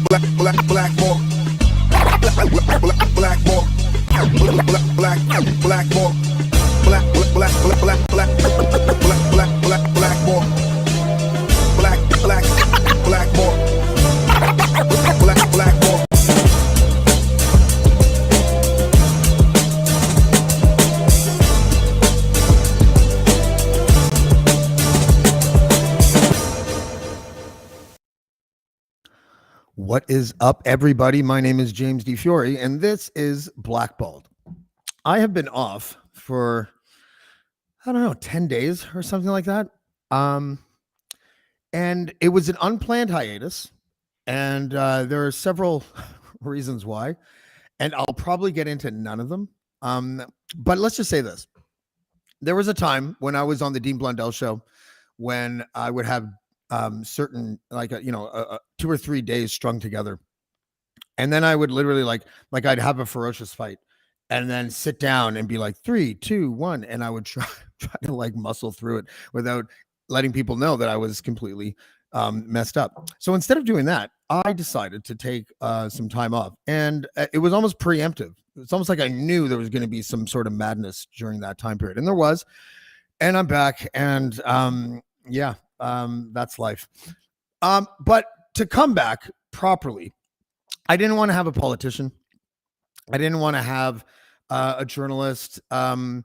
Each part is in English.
Blackballed. Blackballed. Blackballed. Blackballed. Blackballed. What is up, everybody? My name is James DeFiore, and this is Blackballed. I have been off for, 10 days or something like that. And it was an unplanned hiatus, and there are several reasons why, and I'll probably get into none of them. But let's just say this. There was a time when I was on the Dean Blundell show when I would have certain 2 or 3 days strung together, and then I would literally like I'd have a ferocious fight and then sit down and be like 3 2 1, and I would try to like muscle through it without letting people know that I was completely messed up. So instead of doing that, I decided to take some time off, and it was almost preemptive. It's almost like I knew there was going to be some sort of madness during that time period, and there was. And I'm back, and that's life. But to come back properly, I didn't want to have a politician. I didn't want to have a journalist. And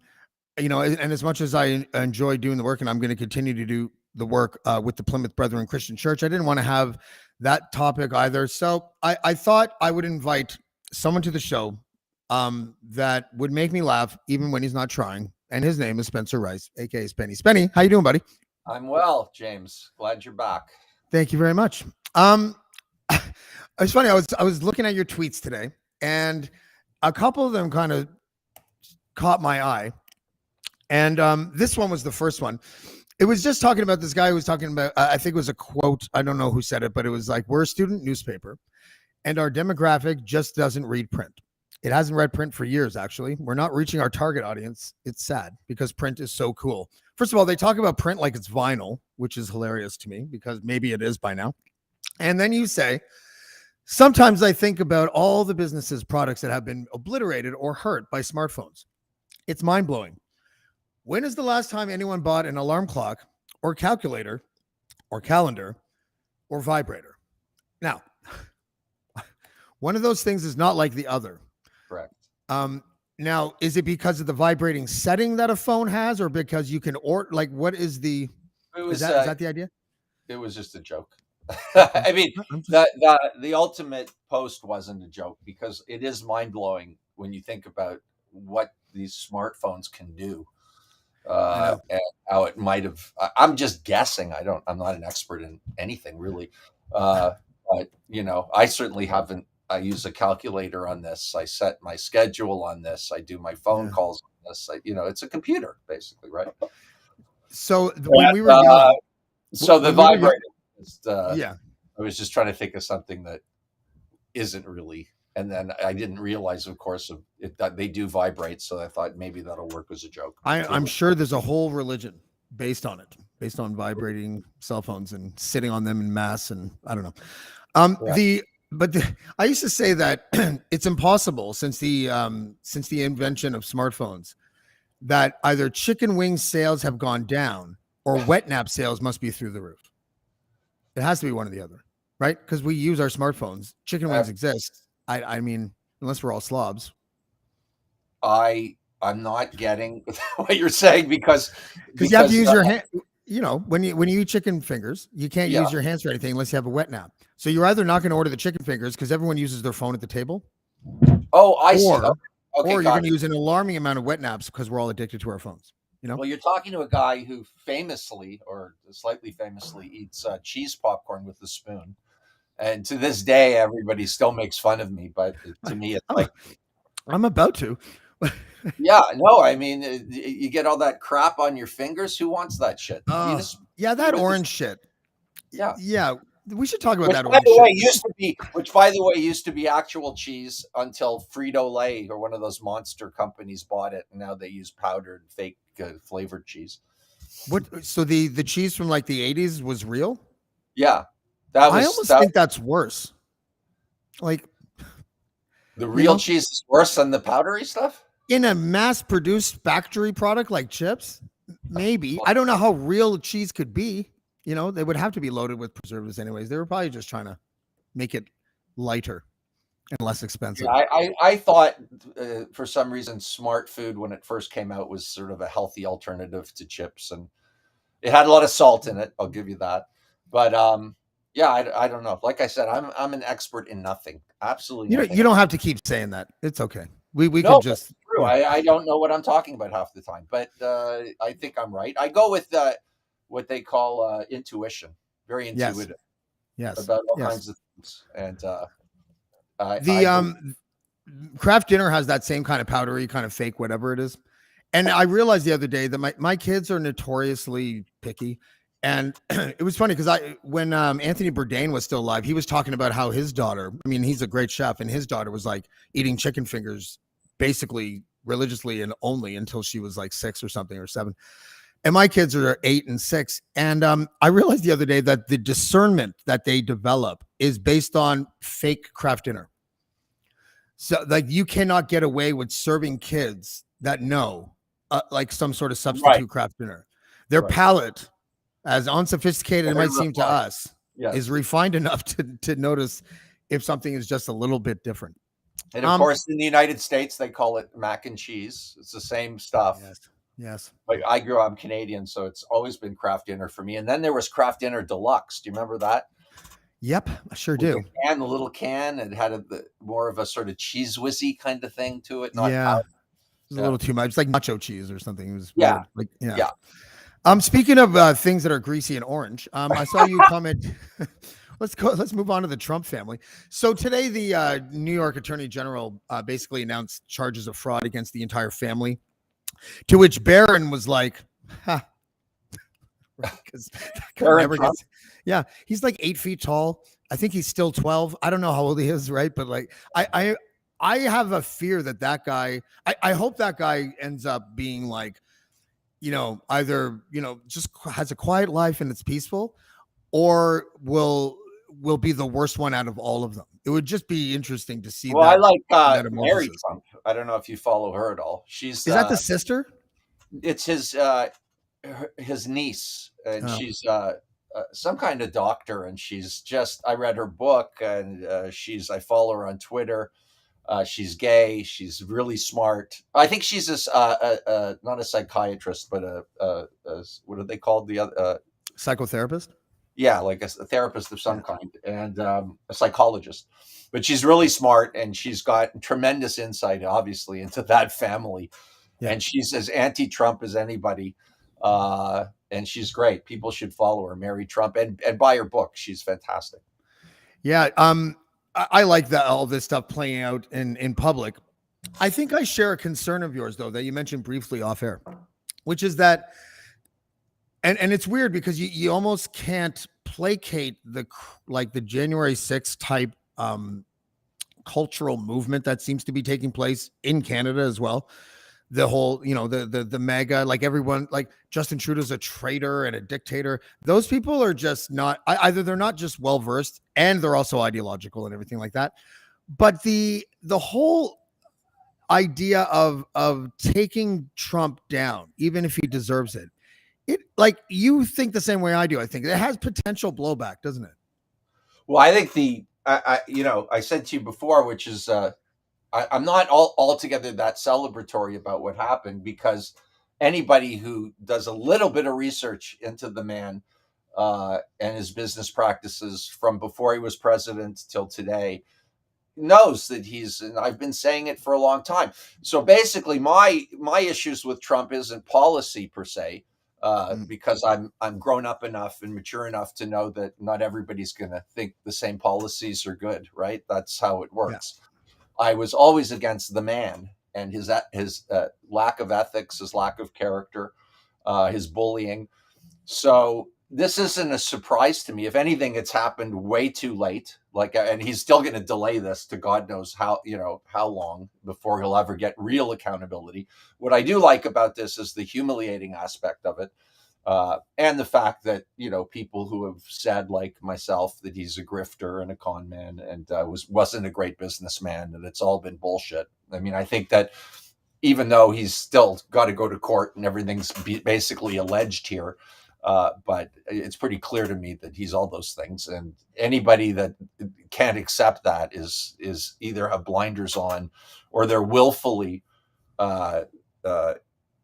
as much as I enjoy doing the work, and I'm going to continue to do the work with the Plymouth Brethren Christian Church, I didn't want to have that topic either. So I thought I would invite someone to the show that would make me laugh even when he's not trying. And his name is Spencer Rice, aka Spenny. Spenny, how you doing, buddy? I'm well, James. Glad you're back. Thank you very much. It's funny. I was looking at your tweets today, and a couple of them kind of caught my eye. And this one was the first one. It was just talking about this guy who was talking about, I think it was a quote. I don't know who said it, but it was like, we're a student newspaper, and our demographic just doesn't read print. It hasn't read print for years, actually. We're not reaching our target audience. It's sad because print is so cool. First of all, they talk about print like it's vinyl, which is hilarious to me because maybe it is by now. And then you say, sometimes I think about all the businesses' products that have been obliterated or hurt by smartphones. It's mind-blowing. When is the last time anyone bought an alarm clock or calculator or calendar or vibrator? Now, one of those things is not like the other. Correct. Now, is it because of the vibrating setting that a phone has, or because you can order? Like, what is the? Is that the idea? It was just a joke. I mean, the ultimate post wasn't a joke because it is mind blowing when you think about what these smartphones can do, and how it might have. I'm just guessing. I'm not an expert in anything really, but I certainly haven't. I use a calculator on this. I set my schedule on this. I do my phone calls on this. It's a computer basically, right? So when we were young, the vibrator. I was just trying to think of something that isn't really, and then I didn't realize, of course, that they do vibrate. So I thought maybe that'll work as a joke. I'm sure there's a whole religion based on it, based on vibrating cell phones and sitting on them in mass, and I don't know. I used to say that it's impossible since the invention of smartphones that either chicken wing sales have gone down or wet nap sales must be through the roof. It has to be one or the other, right? Because we use our smartphones. Chicken wings exist. I mean, unless we're all slobs. I'm not getting what you're saying because you have to use your hand. When you eat chicken fingers, you can't use your hands for anything unless you have a wet nap. So you're either not going to order the chicken fingers because everyone uses their phone at the table. Oh, I see. Okay, or you're going to use an alarming amount of wet naps because we're all addicted to our phones. Well, you're talking to a guy who famously, or slightly famously, eats cheese popcorn with a spoon. And to this day, everybody still makes fun of me. But to me, it's like... I'm about to. Yeah, no, I mean, you get all that crap on your fingers. Who wants that shit? That orange shit. Yeah. We should talk about that. Which, by the way, used to be actual cheese until Frito-Lay or one of those monster companies bought it, and now they use powdered, fake flavored cheese. What? So the cheese from like the 80s was real? Yeah, I almost think that's worse. Like, The you real know, cheese is worse than the powdery stuff. in a mass-produced factory product like chips, maybe. I don't know how real cheese could be. You know, they would have to be loaded with preservatives anyways. They were probably just trying to make it lighter and less expensive. Yeah, I thought for some reason Smart Food when it first came out was sort of a healthy alternative to chips, and it had a lot of salt in it. I'll give you that. But yeah, I don't know. Like I said, I'm an expert in nothing, absolutely You know, nothing. you don't have to keep saying that. It's okay. We can No, that's just true. yeah. I don't know what I'm talking about half the time, but I think I'm right. I go with what they call intuition. Very Yes. intuitive Yes. about all Yes. kinds of things, and I The believe, craft dinner has that same kind of powdery, kind of fake, whatever it is. And I realized the other day that my kids are notoriously picky. And it was funny because when Anthony Bourdain was still alive, he was talking about how his daughter, I mean, he's a great chef, and his daughter was like eating chicken fingers basically religiously and only until she was like 6 or something, or 7. And my kids are 8 and 6. And I realized the other day that the discernment that they develop is based on fake craft dinner. So, like, you cannot get away with serving kids that know, like, some sort of right, substitute craft dinner. Their right. palate, as unsophisticated it Very might seem to refined. us, is Yes. refined enough to notice if something is just a little bit different. And of Um, course, in the United States, they call it mac and cheese. It's the same stuff. yes, yes, But I grew up, I'm Canadian, so it's always been craft dinner for me. And then there was craft dinner deluxe. Do you remember that? yep, I sure With do. the little can, and had more of a sort of cheese whizzy kind of thing to it, not Yeah, powder. it's a Yeah, little too much. It's like nacho cheese or something. It was yeah, weird. Like, yeah. yeah. Speaking of things that are greasy and orange, I saw you comment. Let's move on to the Trump family. So today, the New York Attorney General basically announced charges of fraud against the entire family. To which Barron was like, "Ha," because Aaron never Trump. gets. Yeah, he's like 8 feet tall. I think he's still 12. I don't know how old he is, right? But like, I have a fear that guy. I hope that guy ends up being like, either, just has a quiet life and it's peaceful, or will be the worst one out of all of them. It would just be interesting to see Well, I that like Mary metamorphosis. Trump. I don't know if you follow her at all. She's Is that the sister? it's his niece, and Oh, she's some kind of doctor, and she's just. I read her book, and I follow her on Twitter. She's gay. She's really smart. I think she's not a psychiatrist, but what are they called? The other, psychotherapist. yeah, like a therapist of some kind, and a psychologist. But she's really smart, and she's got tremendous insight, obviously, into that family. Yeah. And she's as anti-Trump as anybody. And she's great. People should follow her, Mary Trump, and buy her book. She's fantastic. Yeah. I like that all this stuff playing out in public. I think I share a concern of yours, though, that you mentioned briefly off air, which is that, and it's weird because you almost can't placate the January 6th type cultural movement that seems to be taking place in Canada as well. The whole, the mega, like, everyone, like, Justin Trudeau's a traitor and a dictator. Those people are just not, either they're not just well versed, and they're also ideological and everything like that. But the whole idea of taking Trump down, even if he deserves it, like, you think the same way I do. I think it has potential blowback, doesn't it? Well, I think I said to you before, which is I'm not altogether that celebratory about what happened, because anybody who does a little bit of research into the man and his business practices from before he was president till today knows that and I've been saying it for a long time. So basically, my issues with Trump isn't policy per se, because I'm grown up enough and mature enough to know that not everybody's going to think the same policies are good, right? That's how it Yeah. works. I was always against the man and his lack of ethics, his lack of character, his bullying. So this isn't a surprise to me. If anything, it's happened way too late. And he's still going to delay this to God knows how long before he'll ever get real accountability. What I do like about this is the humiliating aspect of it. And the fact that, people who have said, like myself, that he's a grifter and a con man and wasn't a great businessman, and it's all been bullshit. I mean, I think that even though he's still got to go to court and everything's basically alleged here, but it's pretty clear to me that he's all those things. And anybody that can't accept that is either have blinders on, or they're willfully, I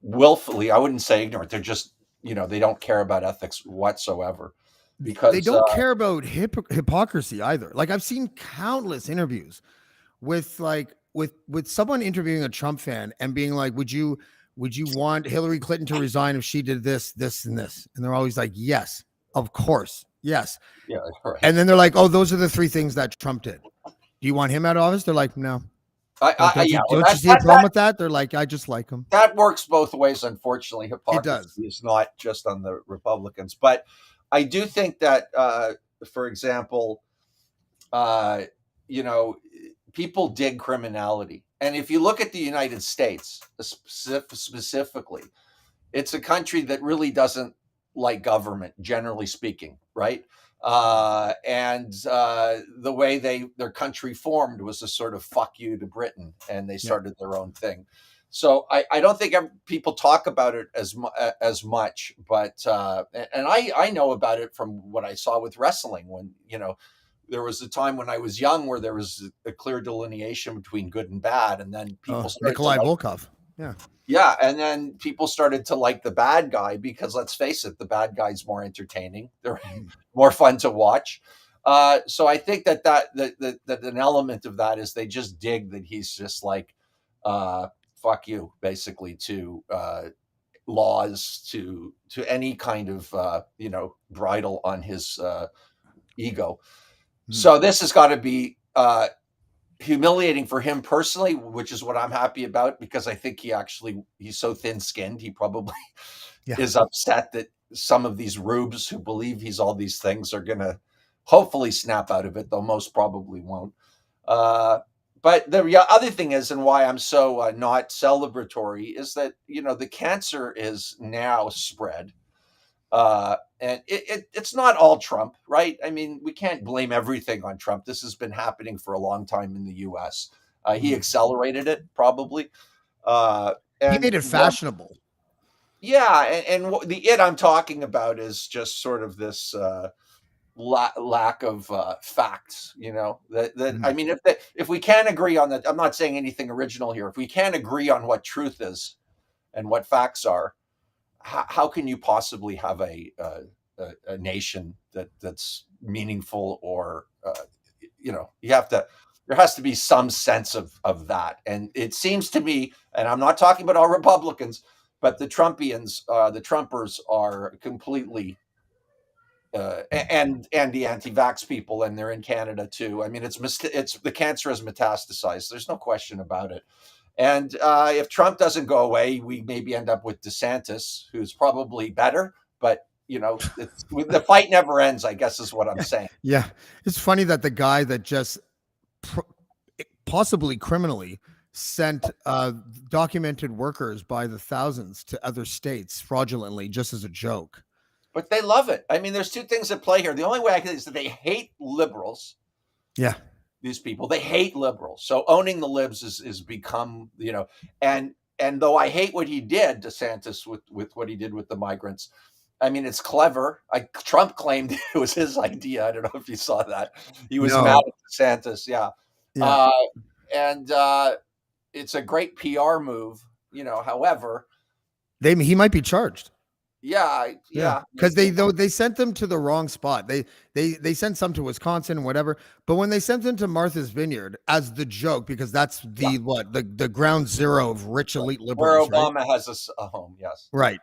wouldn't say ignorant. They're just, they don't care about ethics whatsoever, because they don't care about hypocrisy either. Like, I've seen countless interviews with someone interviewing a Trump fan and being like, would you want Hillary Clinton to resign if she did this, this, and this? And they're always like, yes, of course. Yes. Yeah. Right. And then they're like, oh, those are the three things that Trump did. Do you want him out of office? They're like, no. Don't you see a problem with that? They're like, I just like him. That works both ways. Unfortunately, hypocrisy is not just on the Republicans, but I do think that, for example, people dig criminality. And if you look at the United States specifically, it's a country that really doesn't like government, generally speaking, right? And the way their country formed was a sort of fuck you to Britain, and they started their own thing. So I don't think people talk about it as much, but and I know about it from what I saw with wrestling, when there was a time when I was young where there was a clear delineation between good and bad, and then people Nikolai Volkov. Yeah, and then people started to like the bad guy because, let's face it, the bad guy's more entertaining. They're more fun to watch. So I think that an element of that is they just dig that he's just like, fuck you, basically, to laws, to any kind of bridle on his ego. So this has got to be humiliating for him personally, which is what I'm happy about, because I think he's so thin-skinned, he probably is upset that some of these rubes who believe he's all these things are gonna hopefully snap out of it, though most probably won't. But the other thing is, and why I'm so not celebratory, is that the cancer is now spread. And it's not all Trump, right? I mean, we can't blame everything on Trump. This has been happening for a long time in the U.S. He accelerated it, probably. And he made it fashionable. And the I'm talking about is just sort of this lack of facts. I mean, if we can't agree on that, I'm not saying anything original here. If we can't agree on what truth is and what facts are, how can you possibly have a nation that's meaningful, or there has to be some sense of that. And it seems to me, and I'm not talking about all Republicans, but the Trumpians, the Trumpers are completely and the anti-vax people, and they're in Canada too. I mean, it's the cancer has metastasized. There's no question about it. And if Trump doesn't go away, we maybe end up with DeSantis, who's probably better. But the fight never ends, I guess, is what I'm saying. Yeah, it's funny that the guy that just possibly criminally sent documented workers by the thousands to other states fraudulently, just as a joke. But they love it. I mean, there's two things at play here. The only way I can is that they hate liberals. These people, they hate liberals. So owning the libs is become, and though I hate what he did, DeSantis, with what he did with the migrants, I mean, it's clever. Trump claimed it was his idea. I don't know if you saw that. He was mad at DeSantis. Yeah. And it's a great PR move, however. He might be charged. Yeah. Because they sent them to the wrong spot. They sent some to Wisconsin and whatever. But when they sent them to Martha's Vineyard as the joke, because that's the ground zero of rich elite liberals, where Obama has a home. Yes. Right.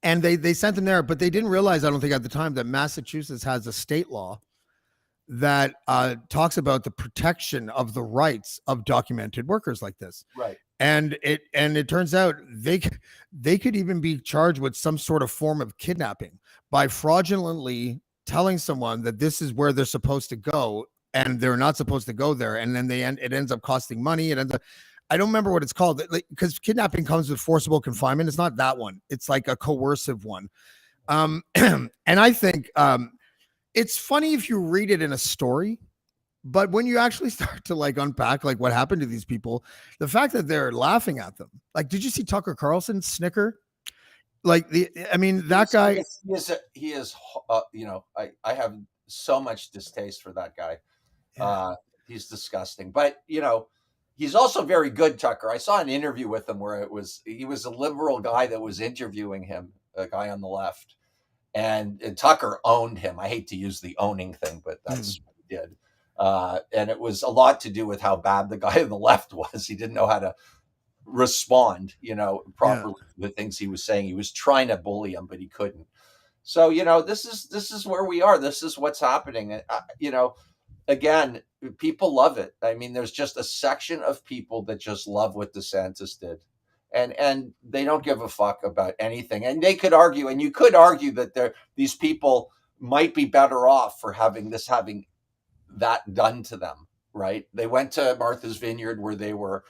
And they sent them there, but they didn't realize, I don't think at the time, that Massachusetts has a state law that talks about the protection of the rights of documented workers like this. Right. And it turns out they could even be charged with some sort of form of kidnapping by fraudulently telling someone that this is where they're supposed to go and they're not supposed to go there, and then it ends up costing money. I don't remember what it's called, because kidnapping comes with forcible confinement. It's not that one. It's like a coercive one. And I think it's funny if you read it in a story, but when you actually start to like unpack like what happened to these people, the fact that they're laughing at them. Like, did you see Tucker Carlson snicker? Like I mean, that guy. He is. I have so much distaste for that guy. Yeah. He's disgusting. But he's also very good, Tucker. I saw an interview with him where he was a liberal guy that was interviewing him, a guy on the left, and Tucker owned him. I hate to use the owning thing, but that's what he did. And it was a lot to do with how bad the guy on the left was. He didn't know how to respond, properly to the things he was saying. He was trying to bully him, but he couldn't. So, this is where we are. This is what's happening. And, again, people love it. I mean, there's just a section of people that just love what DeSantis did. And they don't give a fuck about anything. And they could argue, and you could argue that these people might be better off for having that done to them, right? They went to Martha's Vineyard where they were,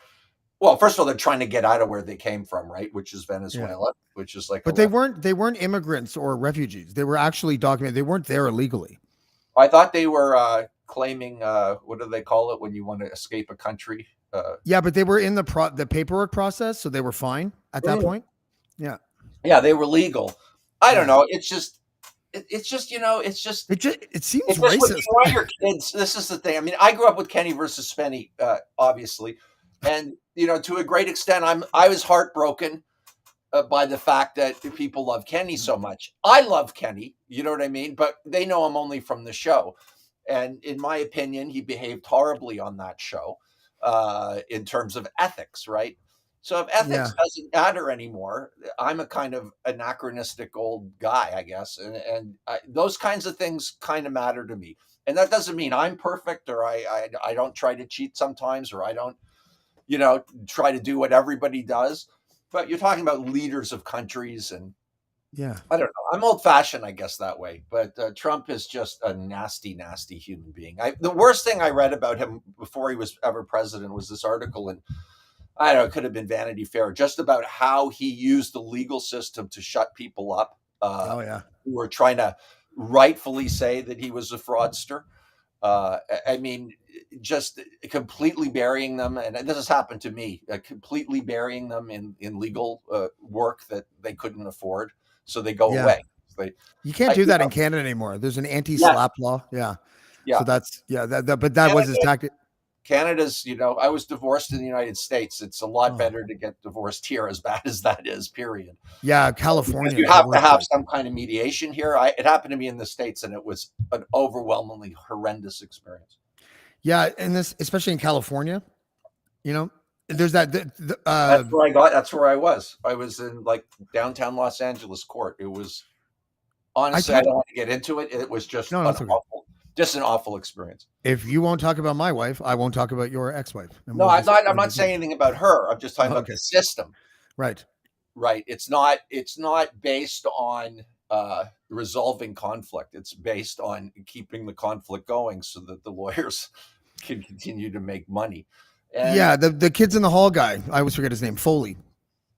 well, first of all, they're trying to get out of where they came from, right? Which is Venezuela, which is like, but they weren't immigrants or refugees. They were actually documented. They weren't there illegally. I thought they were claiming, what do they call it when you want to escape a country? Yeah, but they were in the paperwork process, so they were fine at that point. Yeah. Yeah, they were legal. I don't know. It seems racist. When your kids, this is the thing. I mean, I grew up with Kenny versus Spenny, obviously, and to a great extent, I was heartbroken by the fact that people love Kenny so much. I love Kenny, you know what I mean? But they know him only from the show, and in my opinion, he behaved horribly on that show in terms of ethics, right? So if ethics doesn't matter anymore, I'm a kind of anachronistic old guy, I guess. And those kinds of things kind of matter to me. And that doesn't mean I'm perfect, or I don't try to cheat sometimes, or I don't, try to do what everybody does. But you're talking about leaders of countries, and I don't know. I'm old fashioned, I guess, that way. But Trump is just a nasty, nasty human being. The worst thing I read about him before he was ever president was this article in, I don't know, it could have been Vanity Fair, just about how he used the legal system to shut people up. Who were trying to rightfully say that he was a fraudster. I mean, just completely burying them. And this has happened to me, completely burying them in legal work that they couldn't afford. So they go away. You can't do that in Canada anymore. There's an anti-slap law. Yeah. So that's, but that was his tactic. Canada's, I was divorced in the United States. It's a lot better to get divorced here, as bad as that is, period. Yeah, California. Because you have to have some kind of mediation here. It happened to me in the States, and it was an overwhelmingly horrendous experience. Yeah, and this, especially in California, there's that. That's where I was. I was in like downtown Los Angeles court. It was, honestly, I don't want to get into it. It was just just an awful experience. If you won't talk about my wife, I won't talk about your ex-wife. No, I'm not saying anything about her. I'm just talking about the system. Right. It's not based on resolving conflict. It's based on keeping the conflict going so that the lawyers can continue to make money. And the kids in the hall guy, I always forget his name, Foley.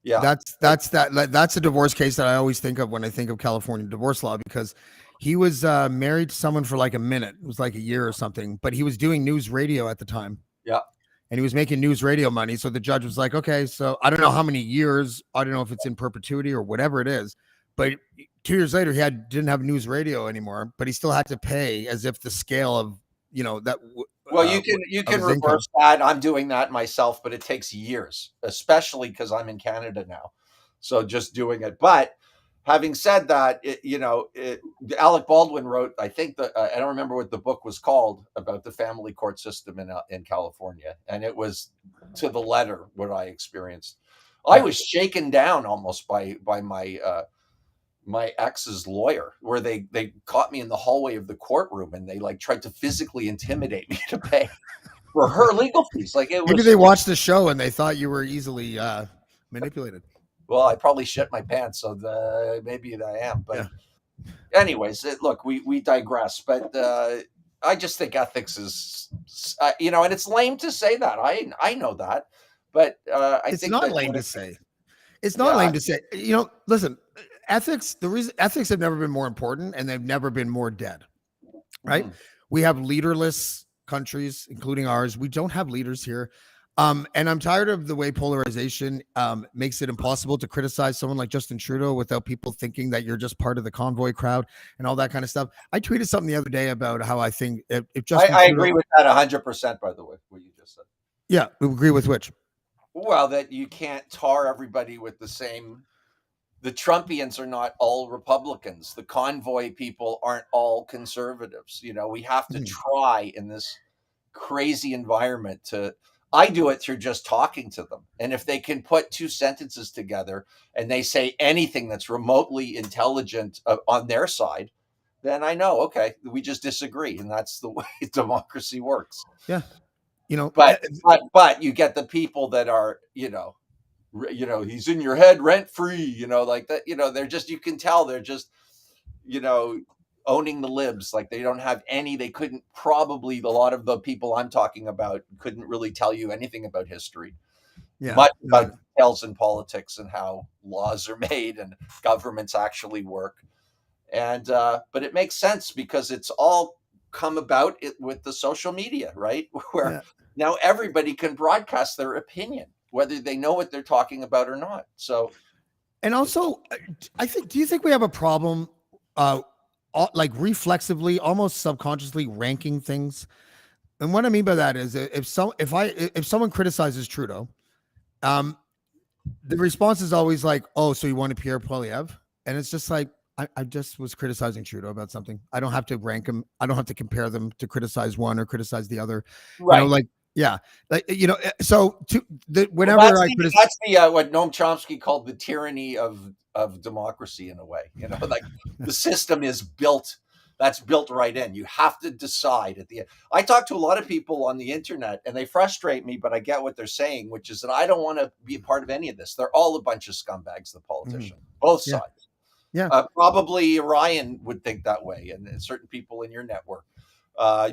Yeah. That's a divorce case that I always think of when I think of California divorce law, because he was married to someone for like a minute. It was like a year or something, but he was doing news radio at the time. Yeah. And he was making news radio money. So the judge was like, okay, so I don't know how many years. I don't know if it's in perpetuity or whatever it is. But 2 years later, he didn't have news radio anymore, but he still had to pay as if the scale of, that. Well, you can reverse that. I'm doing that myself, but it takes years, especially because I'm in Canada now. So just doing it. But having said that, Alec Baldwin wrote, I think I don't remember what the book was called, about the family court system in California. And it was to the letter what I experienced. I was shaken down almost by my ex's lawyer, where they caught me in the hallway of the courtroom and they like tried to physically intimidate me to pay for her legal fees. Like, it was. Maybe they watched the show and they thought you were easily manipulated. Well, I probably shit my pants, so maybe I am. But anyways, look, we digress. But I just think ethics is, and it's lame to say that. I know that. But I It's think not that lame to say. It's not lame to say. Listen, the reason ethics have never been more important and they've never been more dead, right? Mhm. We have leaderless countries, including ours. We don't have leaders here. And I'm tired of the way polarization makes it impossible to criticize someone like Justin Trudeau without people thinking that you're just part of the convoy crowd and all that kind of stuff. I tweeted something the other day about how I think if Justin I Trudeau, agree with that 100%. By the way, what you just said. yeah, we agree with which. Well, that you can't tar everybody with the same. The Trumpians are not all Republicans. The convoy people aren't all conservatives. We have to Mhm. try in this crazy environment to. I do it through just talking to them. And if they can put two sentences together and they say anything that's remotely intelligent on their side, then I know, okay, we just disagree. And that's the way democracy works. Yeah, you know, But you get the people that are, he's in your head rent free, like that, they're just, you can tell they're just, you know, owning the libs. Like they don't have any, they couldn't probably, a lot of the people I'm talking about couldn't really tell you anything about history, yeah, much no, about details in politics and how laws are made and governments actually work. And, but it makes sense because it's all come about it with the social media, right? Where yeah. now everybody can broadcast their opinion, whether they know what they're talking about or not. So, And also, I think, do you think we have a problem, like reflexively, almost subconsciously ranking things? And what I mean by that is, if someone criticizes Trudeau, um, the response is always like, "Oh, so you wanted Pierre Poilievre?" And it's just like, I just was criticizing Trudeau about something. I don't have to rank him. I don't have to compare them to criticize one or criticize the other. right. Like, yeah, like So Well, whenever I criticize, that's the what Noam Chomsky called the tyranny of democracy in a way. Like the system is built. That's built right in. You have to decide at the end. I talk to a lot of people on the internet, and they frustrate me, but I get what they're saying, which is that I don't want to be a part of any of this. They're all a bunch of scumbags, the Mhm. politicians, both Yeah, sides. yeah. Probably Ryan would think that way, and certain people in your network.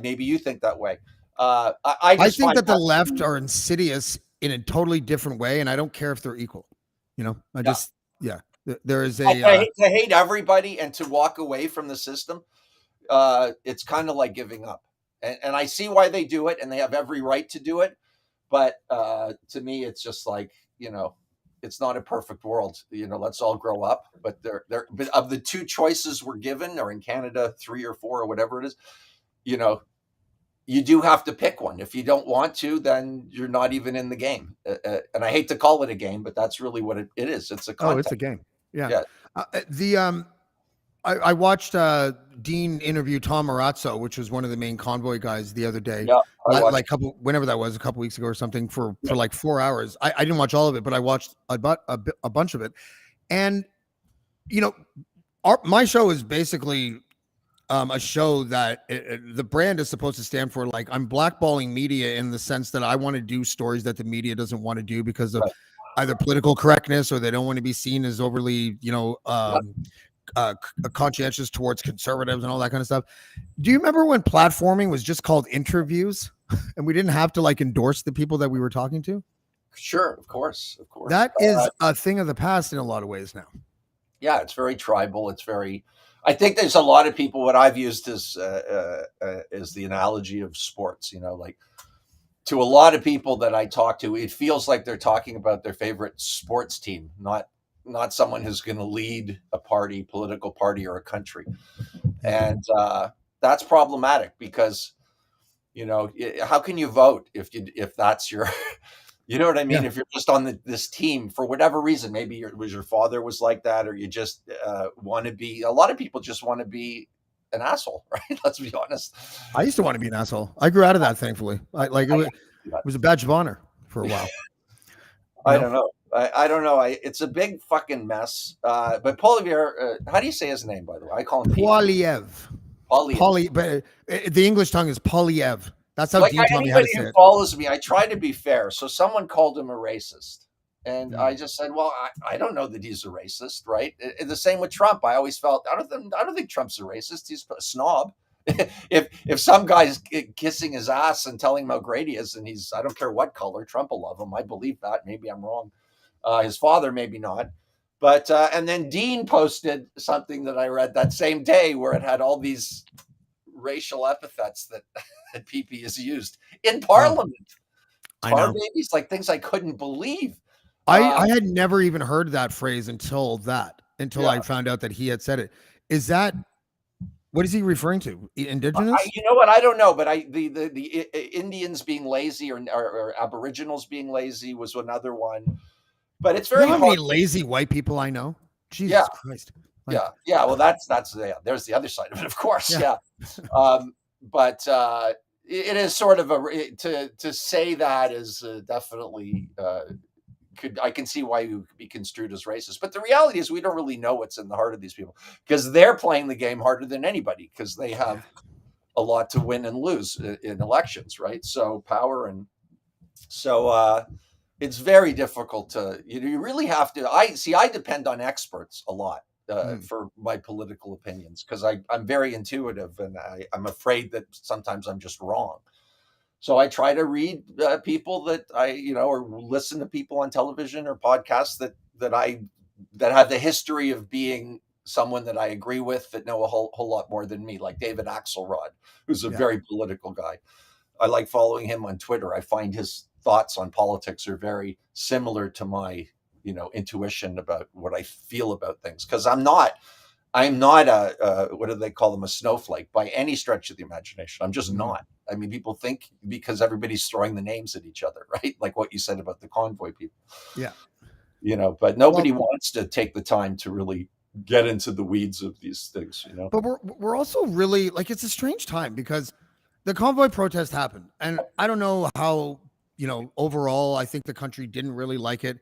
Maybe you think that way. I I just think find that the left are insidious in a totally different way, and I don't care if they're equal. I yeah. just, yeah. There is To a hate everybody and to walk away from the system, it's kind of like giving up. And I see why they do it, and they have every right to do it. But to me, it's just like, it's not a perfect world. Let's all grow up. But but of the two choices we're given, or in Canada, 3 or 4 or whatever it is, you know, you do have to pick one. If you don't want to, then you're not even in the game. And I hate to call it a game, but that's really what it is. It's a oh, it's contest. a game. Yeah. Yeah. The I watched Dean interview Tom Marazzo, which was one of the main convoy guys, the other day, Yeah. I watched. like whenever that was, a couple weeks ago or something, for like 4 hours. I didn't watch all of it, but I watched a bunch of it. And you know, my show is basically a show that the brand is supposed to stand for. Like, I'm blackballing media in the sense that I want to do stories that the media doesn't want to do because of Right. either political correctness, or they don't want to be seen as overly, Yeah. conscientious towards conservatives and all that kind of stuff. Do you remember when platforming was just called interviews and we didn't have to like endorse the people that we were talking to? Sure. Of course. Of course. That is a thing of the past in a lot of ways now. Yeah. It's very tribal. It's very. I think there's a lot of people. What I've used is the analogy of sports. Like to a lot of people that I talk to, it feels like they're talking about their favorite sports team, not someone who's going to lead a party, political party, or a country. And that's problematic because how can you vote if that's your you know what I mean? Yeah. If you're just on this team for whatever reason, maybe your father was like that, or you just want to be. A lot of people just want to be an asshole, right? Let's be honest. I used to want to be an asshole. I grew out of that, thankfully. It was a badge of honor for a while. I don't know. I don't know. It's a big fucking mess. But Poilievre, how do you say his name, by the way? I call him Poilievre. But the English tongue is Poilievre. That's how Like Dean taught me how to anybody say who it. follows me, I try to be fair. So someone called him a racist. And Mm. I just said, well, I don't know that he's a racist, right? The same with Trump. I always felt I don't think Trump's a racist. He's a snob. if some guy's kissing his ass and telling him how great he is, and I don't care what color, Trump will love him. I believe that. Maybe I'm wrong. His father, maybe not. But and then Dean posted something that I read that same day where it had all these racial epithets that that PP has used in Parliament. I Tar know. babies, like things I couldn't believe. I had never even heard that phrase until Yeah. I found out that he had said it. Is that what is he referring to? Indigenous? You know what? I don't know, but the Indians being lazy or Aboriginals being lazy was another one. But it's You know very how many hard. lazy white people I know? Yeah, Jesus Christ. Like, yeah. Well, that's there's the other side of it, of course. yeah. Yeah, but it is sort of to say that is definitely I can see why you could be construed as racist. But the reality is we don't really know what's in the heart of these people because they're playing the game harder than anybody because they have a lot to win and lose in elections, right? So power and so it's very difficult to you really have to. I depend on experts a lot for my political opinions because I'm very intuitive and I'm afraid that sometimes I'm just wrong. So I try to read people that or listen to people on television or podcasts that have the history of being someone that I agree with that know a whole lot more than me, like David Axelrod, who's a Yeah. very political guy. I like following him on Twitter. I find his thoughts on politics are very similar to my intuition about what I feel about things because I'm not a what do they call them, a snowflake by any stretch of the imagination. I'm just not. I mean, people think because everybody's throwing the names at each other, right? Like what you said about the convoy people, Yeah. but nobody Well, wants to take the time to really get into the weeds of these things. but we're also really like it's a strange time because the convoy protest happened, and I don't know how overall I think the country didn't really like it.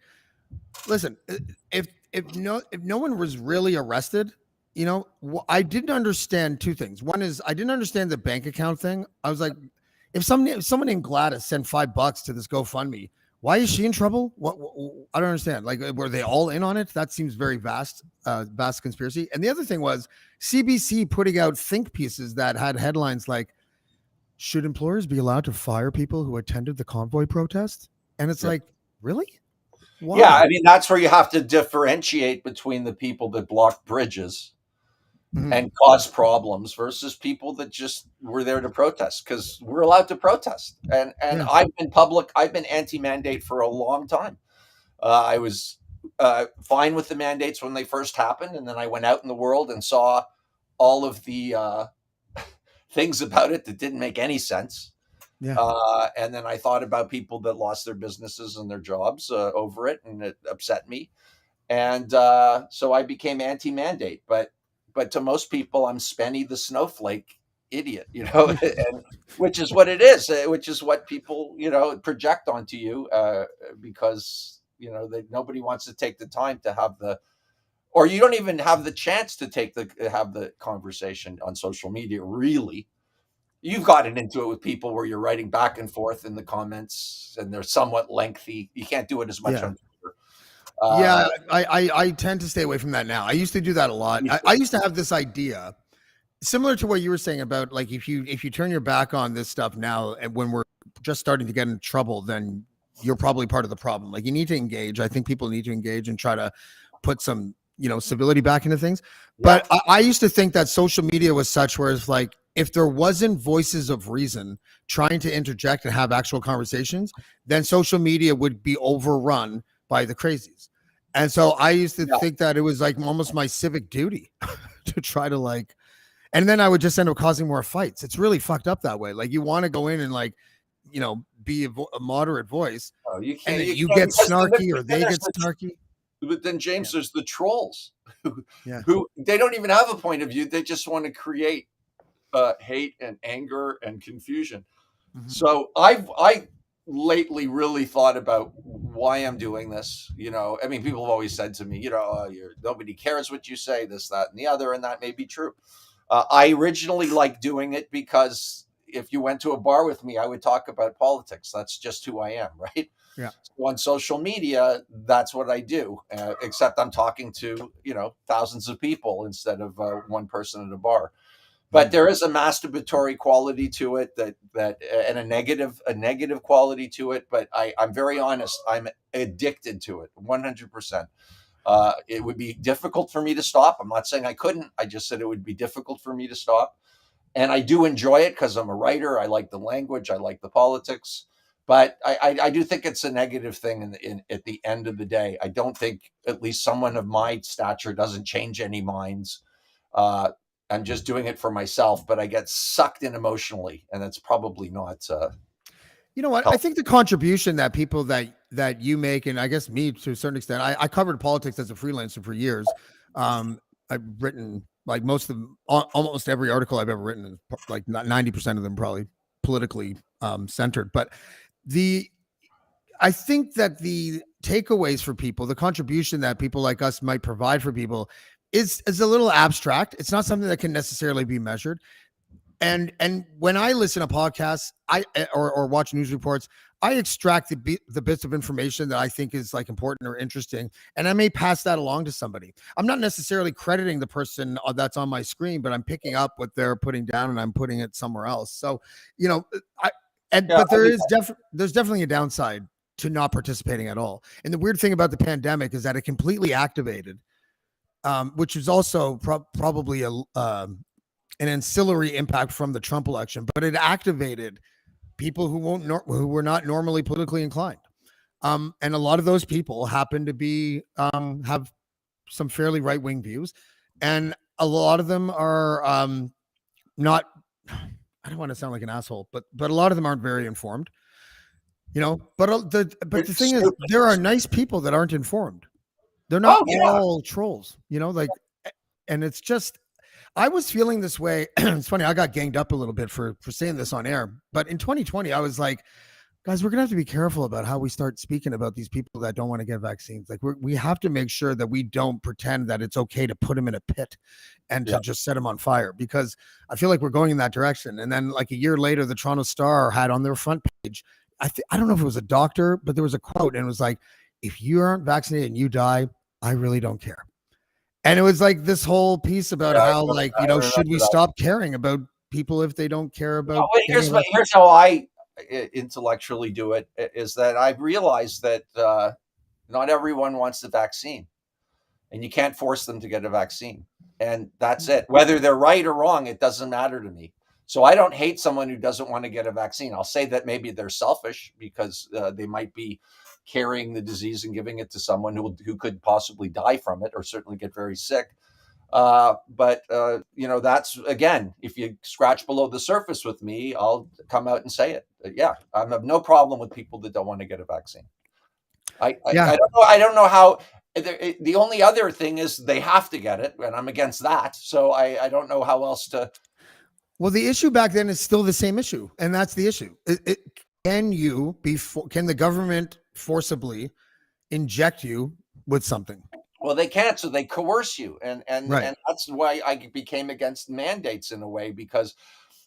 Listen, if no one was really arrested, I didn't understand two things. One is I didn't understand the bank account thing. I was like, if someone named Gladys sent $5 to this GoFundMe, why is she in trouble? What I don't understand. Like, were they all in on it? That seems very vast conspiracy. And the other thing was CBC putting out think pieces that had headlines like, "Should employers be allowed to fire people who attended the convoy protest?" And it's like, really? Why? Yeah, I mean that's where you have to differentiate between the people that block bridges and cause problems versus people that just were there to protest because we're allowed to protest. And Yeah. I've been anti-mandate for a long time. I was fine with the mandates when they first happened, and then I went out in the world and saw all of the things about it that didn't make any sense. Yeah. And then I thought about people that lost their businesses and their jobs over it, and it upset me. And so I became anti-mandate. But to most people, I'm Spenny the snowflake idiot, and which is what it is, which is what people project onto you because nobody wants to take the time to have or you don't even have the chance to have the conversation on social media. Really, you've gotten into it with people where you're writing back and forth in the comments, and they're somewhat lengthy. You can't do it as much Yeah. on Twitter. Yeah, I tend to stay away from that now. I used to do that a lot. I used to have this idea similar to what you were saying about like if you turn your back on this stuff now and when we're just starting to get in trouble, then you're probably part of the problem. Like you need to engage. I think people need to engage and try to put some civility back into things. But I used to think that social media was such where it's like if there wasn't voices of reason trying to interject and have actual conversations, then social media would be overrun by the crazies. And so I used to think that it was like almost my civic duty to try to and then I would just end up causing more fights. It's really fucked up that way. Like you want to go in and be a moderate voice, Oh, you and can't. then You you can't get because snarky or they get snarky. But then James, there's the trolls Yeah. who they don't even have a point of view. They just want to create hate and anger and confusion. So I lately really thought about why I'm doing this. I mean, people have always said to me, nobody cares what you say, this, that, and the other, and that may be true. I originally liked doing it because if you went to a bar with me, I would talk about politics. That's just who I am, right? Yeah. So on social media, that's what I do. Except I'm talking to thousands of people instead of one person at a bar. but there is a masturbatory quality to it and a negative quality to it. But I'm very honest. I'm addicted to it 100%. It would be difficult for me to stop. I'm not saying I couldn't. I just said it would be difficult for me to stop. And I do enjoy it because I'm a writer. I like the language. I like the politics. But I do think it's a negative thing at the end of the day. I don't think at least someone of my stature doesn't change any minds. I'm just doing it for myself, but I get sucked in emotionally, and that's probably not. You know what? I think the contribution that people that you make, and I guess me to a certain extent, I covered politics as a freelancer for years. I've written like almost every article I've ever written, like 90% of them probably politically centered. But I think that the takeaways for people, the contribution that people like us might provide for people is a little abstract. It's not something that can necessarily be measured. And when I listen to podcasts, or watch news reports, I extract the bits of information that I think is like important or interesting, and I may pass that along to somebody. I'm not necessarily crediting the person that's on my screen, but I'm picking up what they're putting down and I'm putting it somewhere else. So, but there's definitely a downside to not participating at all. And the weird thing about the pandemic is that it completely activated, which is also probably an ancillary impact from the Trump election, but it activated people who were not normally politically inclined. And a lot of those people happen to be, have some fairly right-wing views. And a lot of them are not, I don't want to sound like an asshole, but a lot of them aren't very informed, but the thing is, there are nice people that aren't informed. They're not all trolls, and it's just, I was feeling this way. It's funny. I got ganged up a little bit for saying this on air, but in 2020, I was like, guys, we're going to have to be careful about how we start speaking about these people that don't want to get vaccines. Like we have to make sure that we don't pretend that it's okay to put them in a pit and to just set them on fire, because I feel like we're going in that direction. And then like a year later, the Toronto Star had on their front page, I don't know if it was a doctor, but there was a quote and it was like, if you aren't vaccinated and you die, I really don't care. And it was like this whole piece about how, like, should we stop caring about people if they don't care about? Here's how I intellectually do it, is that I've realized that not everyone wants the vaccine, and you can't force them to get a vaccine. And that's it. Whether they're right or wrong, it doesn't matter to me. So I don't hate someone who doesn't want to get a vaccine. I'll say that maybe they're selfish because they might be carrying the disease and giving it to someone who could possibly die from it or certainly get very sick. But that's, again, if you scratch below the surface with me, I'll come out and say it. Yeah, I have no problem with people that don't want to get a vaccine. I don't know how. The only other thing is they have to get it, and I'm against that. So I don't know how else to. Well, the issue back then is still the same issue, and that's the issue. Can the government forcibly inject you with something? Well, they can't, so they coerce you, and that's why I became against mandates in a way, because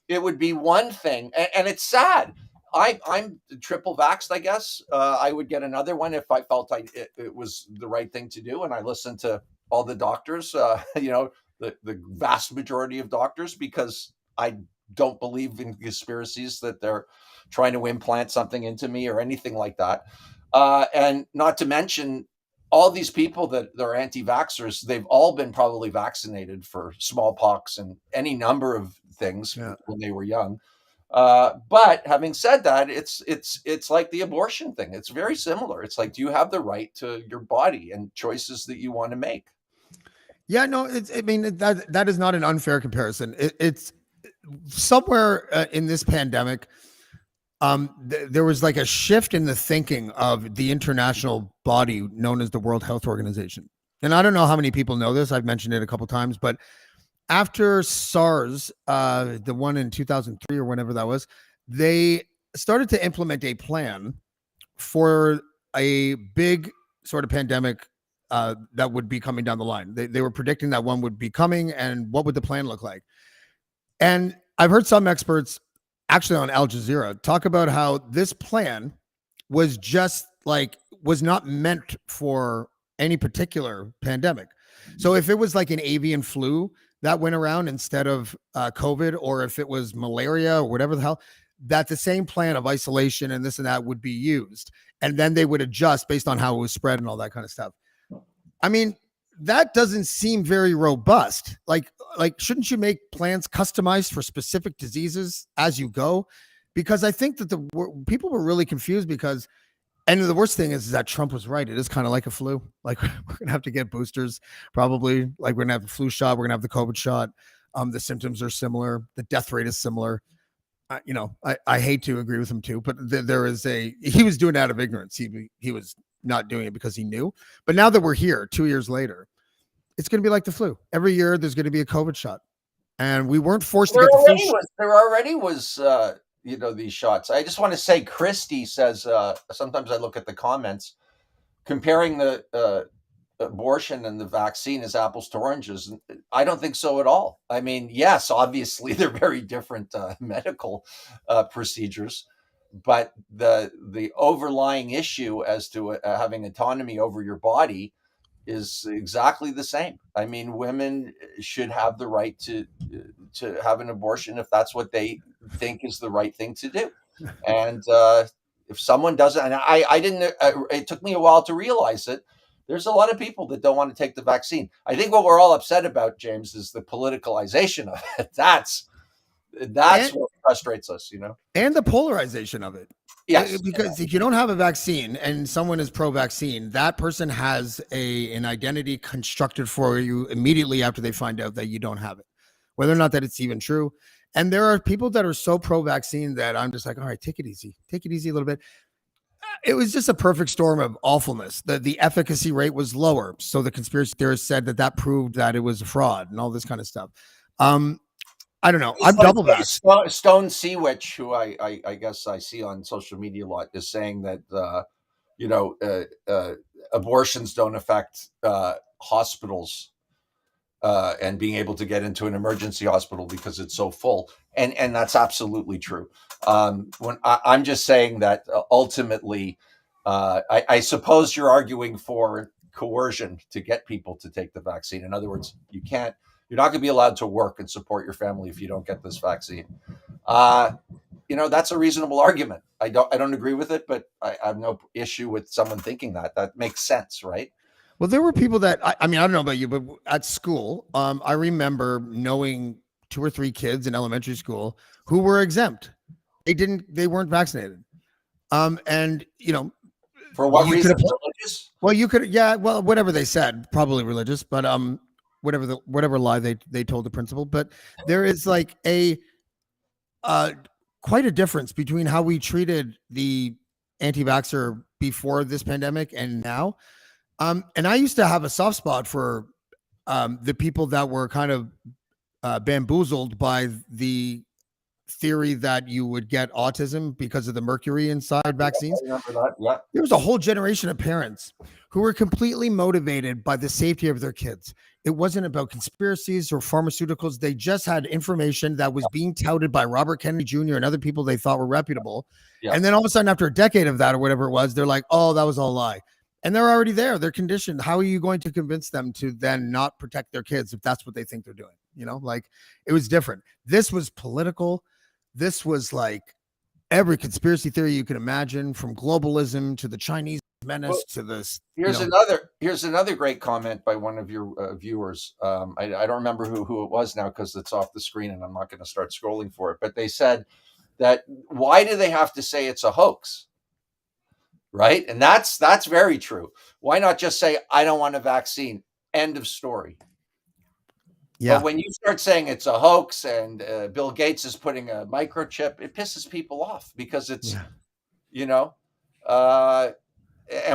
it would be one thing, and it's sad. I'm triple vaxxed, I guess. I would get another one if I felt it was the right thing to do, and I listened to all the doctors, the vast majority of doctors, because I don't believe in conspiracies that they're trying to implant something into me or anything like that. And not to mention all these people that are anti-vaxxers, they've all been probably vaccinated for smallpox and any number of things when they were young. But having said that, it's like the abortion thing. It's very similar. It's like, do you have the right to your body and choices that you want to make? Yeah, no, that is not an unfair comparison. It's somewhere in this pandemic, there was like a shift in the thinking of the international body known as the World Health Organization. And I don't know how many people know this. I've mentioned it a couple of times, but after SARS, the one in 2003 or whenever that was, they started to implement a plan for a big sort of pandemic that would be coming down the line. They were predicting that one would be coming, and what would the plan look like? And I've heard some experts actually on Al Jazeera talk about how this plan was not meant for any particular pandemic. So if it was like an avian flu, that went around instead of COVID, or if it was malaria or whatever the hell, that the same plan of isolation and this and that would be used. And then they would adjust based on how it was spread and all that kind of stuff. I mean, that doesn't seem very robust. Like, shouldn't you make plans customized for specific diseases as you go? Because I think that people were really confused because, and the worst thing is that Trump was right. It is kind of like a flu. Like we're gonna have to get boosters, probably. Like we're gonna have the flu shot. We're gonna have the COVID shot. The symptoms are similar. The death rate is similar. I hate to agree with him too, but he was doing it out of ignorance. He was not doing it because he knew. But now that we're here 2 years later, it's going to be like the flu. Every year there's going to be a COVID shot, and we weren't forced to get the flu shot. There already was these shots. I just want to say, Christy says sometimes I look at the comments comparing the abortion and the vaccine as apples to oranges. I don't think so at all. I mean, yes, obviously they're very different medical procedures, but the overlying issue as to having autonomy over your body is exactly the same. I mean, women should have the right to have an abortion if that's what they think is the right thing to do. And if someone doesn't, and I didn't, it took me a while to realize it. There's a lot of people that don't want to take the vaccine. I think what we're all upset about, James, is the politicalization of it. That's what frustrates us, and the polarization of it. Yes, because if you don't have a vaccine and someone is pro-vaccine, that person has an identity constructed for you immediately after they find out that you don't have it, whether or not that it's even true. And there are people that are so pro-vaccine that I'm just like, all right, take it easy a little bit. It was just a perfect storm of awfulness. The efficacy rate was lower, so the conspiracy theorists said that proved that it was a fraud and all this kind of stuff. I don't know. I'm double vaxxed. Stone Seawitch, who I guess I see on social media a lot, is saying that abortions don't affect hospitals and being able to get into an emergency hospital because it's so full, and that's absolutely true. When I'm just saying that ultimately, I suppose you're arguing for coercion to get people to take the vaccine. In other words, you're not going to be allowed to work and support your family if you don't get this vaccine. That's a reasonable argument. I don't agree with it, but I have no issue with someone thinking that makes sense, right? Well, there were people that I mean, I don't know about you, but at school, I remember knowing 2 or 3 kids in elementary school who were exempt. They weren't vaccinated. And for what reason? Religious? Well, whatever they said, probably religious, but whatever lie they told the principal. But there is like quite a difference between how we treated the anti-vaxxer before this pandemic and now. And I used to have a soft spot for the people that were kind of bamboozled by the theory that you would get autism because of the mercury inside vaccines. I remember that. Yeah. There was a whole generation of parents who were completely motivated by the safety of their kids. It wasn't about conspiracies or pharmaceuticals. They just had information that was being touted by Robert Kennedy Jr. and other people they thought were reputable. Yeah. And then all of a sudden, after a decade of that or whatever it was, they're like, oh, that was all a lie. And they're already there. They're conditioned. How are you going to convince them to then not protect their kids if that's what they think they're doing? It was different. This was political. This was like every conspiracy theory you can imagine, from globalism to the Chinese menace to this. Here's another great comment by one of your viewers. I don't remember who it was now because it's off the screen and I'm not going to start scrolling for it. But they said that why do they have to say it's a hoax? Right. And that's very true. Why not just say, I don't want a vaccine? End of story. Yeah. But when you start saying it's a hoax and Bill Gates is putting a microchip, it pisses people off because it's, and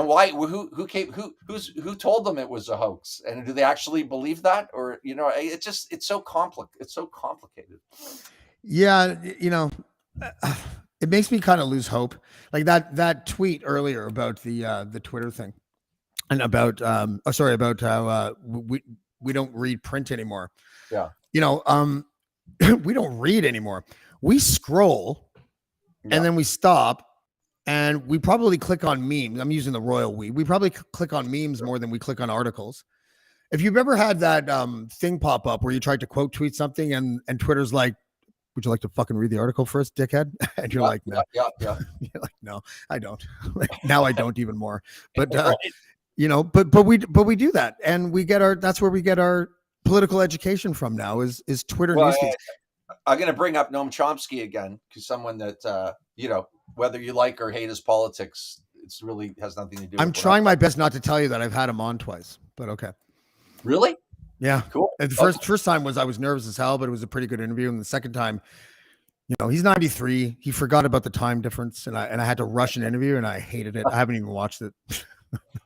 why? Who told them it was a hoax? And do they actually believe that? Or it's so complicated. Yeah, it makes me kind of lose hope. Like that tweet earlier about the Twitter thing, and about how we don't read print anymore. Yeah. We don't read anymore. We scroll and then we stop and we probably click on memes. I'm using the royal we. We probably click on memes more than we click on articles. If you've ever had that thing pop up where you tried to quote tweet something and Twitter's like, would you like to fucking read the article first, dickhead? And you're like, no. Yeah. You're like, no, I don't. Now I don't even more. But Right. you know, but we do that, and we get that's where we get our political education from now is Twitter Well, newsfeeds. I'm going to bring up Noam Chomsky again, because someone that you know, whether you like or hate his politics, it's really has nothing to do. I'm with trying my best not to tell you that I've had him on twice, but okay. Really? Yeah, cool. And the first time I was nervous as hell, but it was a pretty good interview. And the second time, you know, he's 93. He forgot about the time difference, and I had to rush an interview, and I hated it. I haven't even watched it.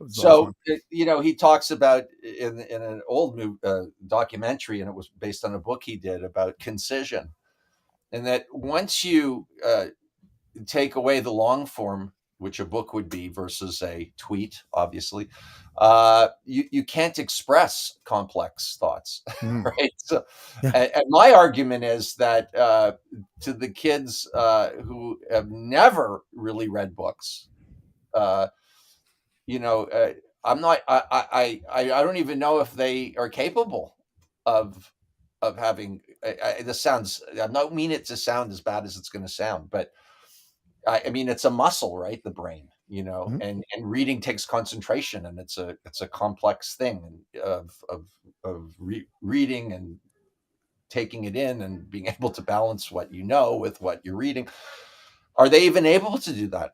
So you know, he talks about in an old documentary, and it was based on a book he did about concision, and that once you take away the long form, which a book would be versus a tweet, obviously, you can't express complex thoughts, right? So, and my argument is that to the kids who have never really read books, you know, I'm not. I don't even know if they are capable of having. This sounds. I don't mean it to sound as bad as it's going to sound, but I mean, it's a muscle, right? The brain, you know, and reading takes concentration, and it's a complex thing of reading and taking it in and being able to balance what you know with what you're reading. Are they even able to do that?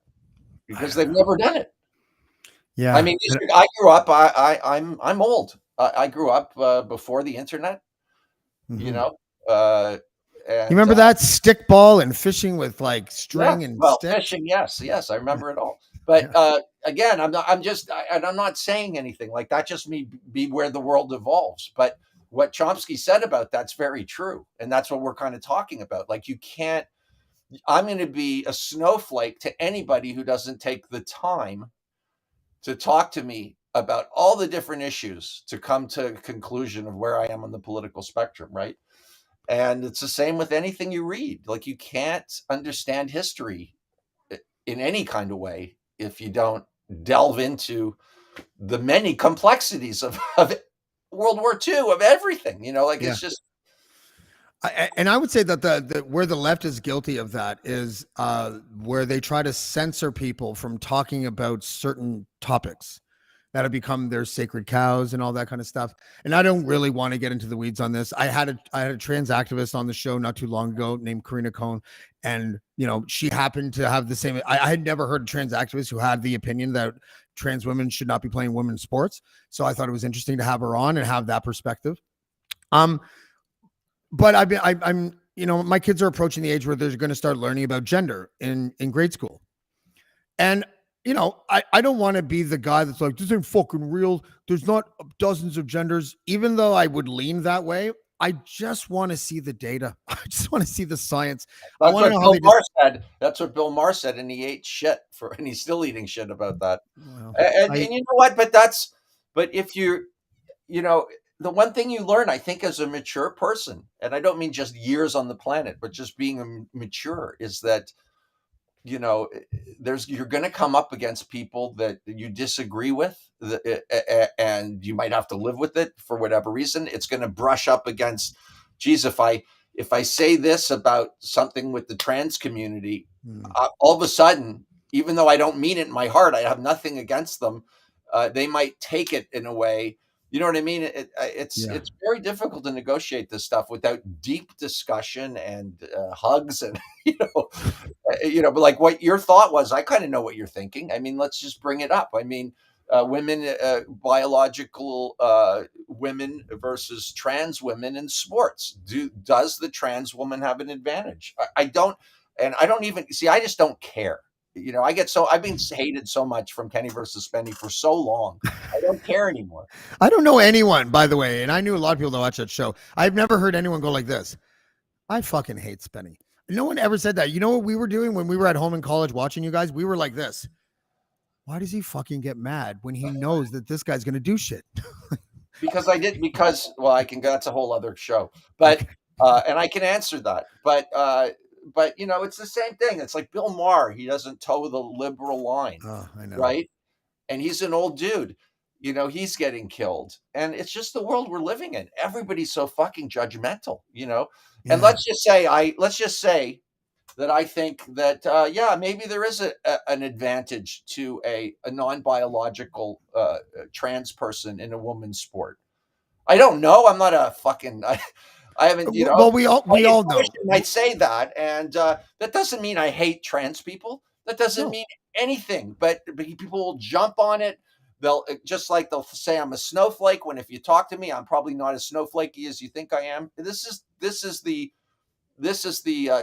Because they've never done it. Yeah, I mean, I grew up. I'm old. I grew up before the internet. You know. And, you remember that stickball and fishing with like string and stick? Fishing, yes, I remember it all. But again, I'm not saying anything like that. Just be where the world evolves. But what Chomsky said about that's very true, and that's what we're kind of talking about. Like, you can't. I'm going to be a snowflake to anybody who doesn't take the time to talk to me about all the different issues to come to a conclusion of where I am on the political spectrum, right? And it's the same with anything you read. Like, you can't understand history in any kind of way if you don't delve into the many complexities of World War II, of everything, you know, like it's just. And I would say that the where the left is guilty of that is where they try to censor people from talking about certain topics that have become their sacred cows and all that kind of stuff. And I don't really want to get into the weeds on this. I had a trans activist on the show not too long ago named Karina Cohn, and you know, she happened to have the same. I had never heard a trans activist who had the opinion that trans women should not be playing women's sports. So I thought it was interesting to have her on and have that perspective. But I'm, you know, my kids are approaching the age where they're going to start learning about gender in grade school. And, you know, I don't want to be the guy that's like, this ain't fucking real. There's not dozens of genders, even though I would lean that way. I just want to see the data. I just want to see the science. That's what Bill Maher said. That's what Bill Maher said, and he ate shit and he's still eating shit about that. Well, and you know what? But if you know, the one thing you learn, I think, as a mature person, and I don't mean just years on the planet, but just being mature, is that, you know, you're going to come up against people that you disagree with, and you might have to live with it for whatever reason. It's going to brush up against, geez, if I say this about something with the trans community, all of a sudden, even though I don't mean it in my heart, I have nothing against them. They might take it in a way. You know what I mean? It's very difficult to negotiate this stuff without deep discussion and hugs and but like what your thought was, I kind of know what you're thinking. I mean, let's just bring it up. I mean, women, biological women versus trans women in sports. Does the trans woman have an advantage? I don't even see. I just don't care. You know, I've been hated so much from Kenny versus Spenny for so long. I don't care anymore. I don't know anyone, by the way, and I knew a lot of people that watch that show. I've never heard anyone go like this. I fucking hate Spenny. No one ever said that. You know what we were doing when we were at home in college watching you guys? We were like this. Why does he fucking get mad when he knows that this guy's going to do shit? Because that's a whole other show. But and I can answer that. But you know, it's the same thing. It's like Bill Maher. He doesn't toe the liberal line, I know. Right? And he's an old dude. You know, he's getting killed. And it's just the world we're living in. Everybody's so fucking judgmental, you know? And Yeah. let's just say that I think that, yeah, maybe there is an advantage to a non-biological trans person in a woman's sport. I don't know. I'm not a fucking, I haven't, you know, Well, we all know. might say that. And that doesn't mean I hate trans people. That doesn't mean anything, but people will jump on it. They'll just like they'll say I'm a snowflake when if you talk to me, I'm probably not as snowflakey as you think I am. This is the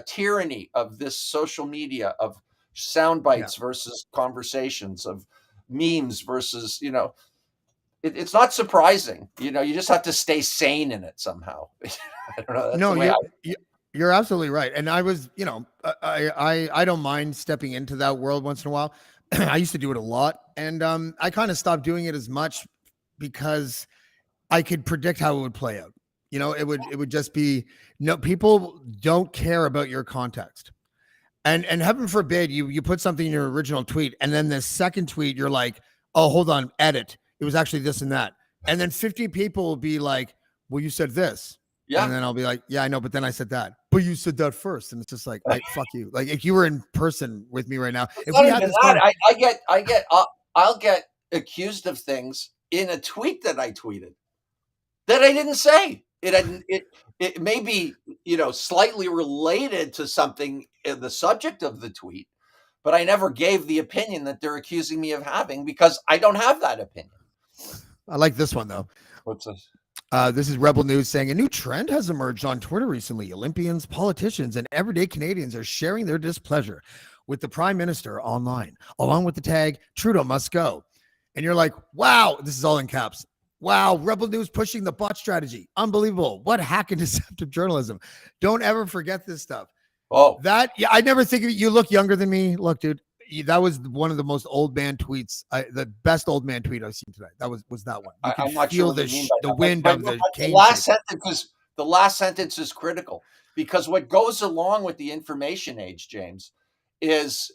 tyranny of this social media of sound bites versus conversations, of memes versus, you know, it's not surprising. You know, you just have to stay sane in it somehow. I don't know. That's No, the way you're absolutely right. And I was, you know, I don't mind stepping into that world once in a while. I used to do it a lot, and I kind of stopped doing it as much because I could predict how it would play out. You know, it would just be no, people don't care about your context. And heaven forbid you put something in your original tweet, and then the second tweet you're like, oh, hold on, edit. It was actually this and that. And then 50 people will be like, well, you said this. Yeah. And then I'll be like, yeah, I know, but then I said that. But you said that first. And it's just like, fuck you. Like if you were in person with me right now, if not we had even this that. I'll get accused of things in a tweet that I tweeted that I didn't say. It may be, you know, slightly related to something in the subject of the tweet, but I never gave the opinion that they're accusing me of having because I don't have that opinion. I like this one though. What's this? This is Rebel News saying a new trend has emerged on Twitter recently. Olympians, politicians, and everyday Canadians are sharing their displeasure with the Prime Minister online, along with the tag Trudeau must go. And you're like, wow, this is all in caps. Wow, Rebel News pushing the bot strategy. Unbelievable. What hack and deceptive journalism. Don't ever forget this stuff. Oh, I never think of it. You look younger than me. Look, dude, that was one of the most old man tweets. The best old man tweet I've seen today. That was that one. You I'm not feel sure the wind of the cane. The last sentence is critical because what goes along with the information age, James, is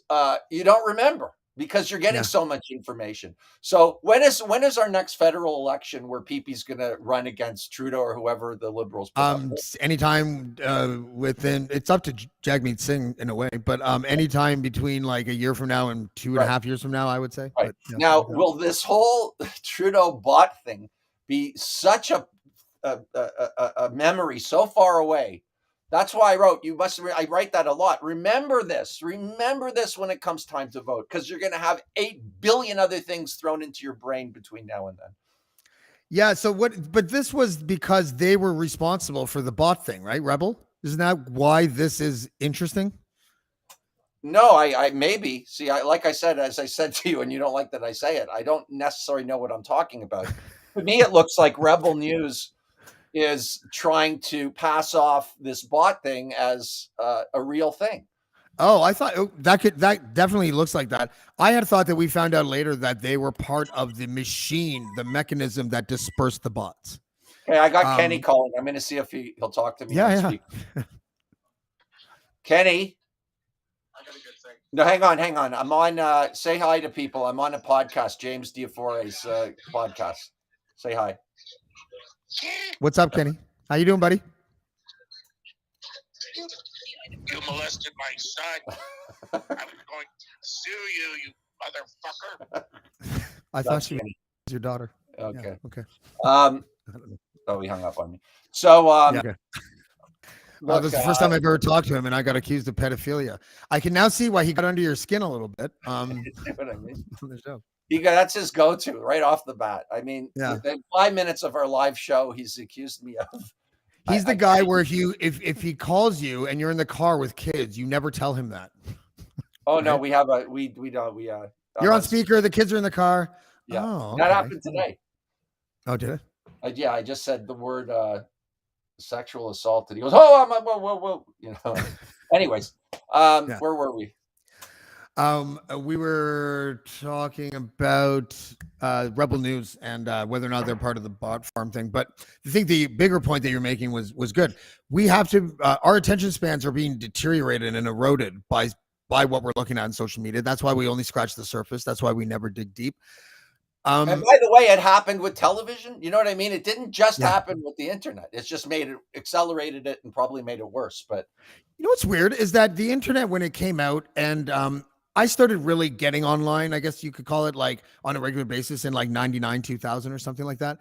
you don't remember because you're getting so much information. So when is our next federal election where Peepe's going to run against Trudeau or whoever the Liberals put up there? Anytime within, it's up to Jagmeet Singh in a way, but anytime between like a year from now and 2.5 years from now, I would say. Right. But, you know, now, will this whole Trudeau bot thing be such a memory so far away? That's why I wrote, I write that a lot. Remember this when it comes time to vote, because you're going to have 8 billion other things thrown into your brain between now and then. Yeah. So but this was because they were responsible for the bot thing, right? Rebel? Isn't that why this is interesting? No, I maybe see, like I said, as I said to you, and you don't like that I say it, I don't necessarily know what I'm talking about. To me, it looks like Rebel News is trying to pass off this bot thing as a real thing. Oh, I thought that definitely looks like that. I had thought that we found out later that they were part of the machine, the mechanism that dispersed the bots. Okay, I got Kenny calling. I'm going to see if he'll talk to me. Yeah. Kenny. No, hang on. I'm on, say hi to people. I'm on a podcast, James Diafore's podcast. Say hi. What's up, Kenny? How you doing, buddy? You molested my son. I was going to sue you, you motherfucker. I thought she was your daughter. Okay. Yeah, okay. Oh, he hung up on me. So, okay. Look, this is the first time I've ever talked to him, and I got accused of pedophilia. I can now see why he got under your skin a little bit. What I mean? On the show. That's his go-to right off the bat. I mean, yeah. 5 minutes of our live show, he's accused me of. He's the guy where if he calls you and you're in the car with kids, you never tell him that. Oh right? No, we don't. You're on speaker. The kids are in the car. Yeah, okay. That happened today. Oh, did it? I just said the word sexual assault, and he goes, "Oh, whoa." You know. Anyways, where were we? We were talking about Rebel News and whether or not they're part of the bot farm thing. But I think the bigger point that you're making was good. We have to, our attention spans are being deteriorated and eroded by what we're looking at in social media. That's why we only scratch the surface. That's why we never dig deep. And by the way, it happened with television. You know what I mean? It didn't just happen with the internet. It's just accelerated it and probably made it worse. But you know what's weird is that the internet, when it came out, and I started really getting online, I guess you could call it, like on a regular basis in like 99, 2000 or something like that.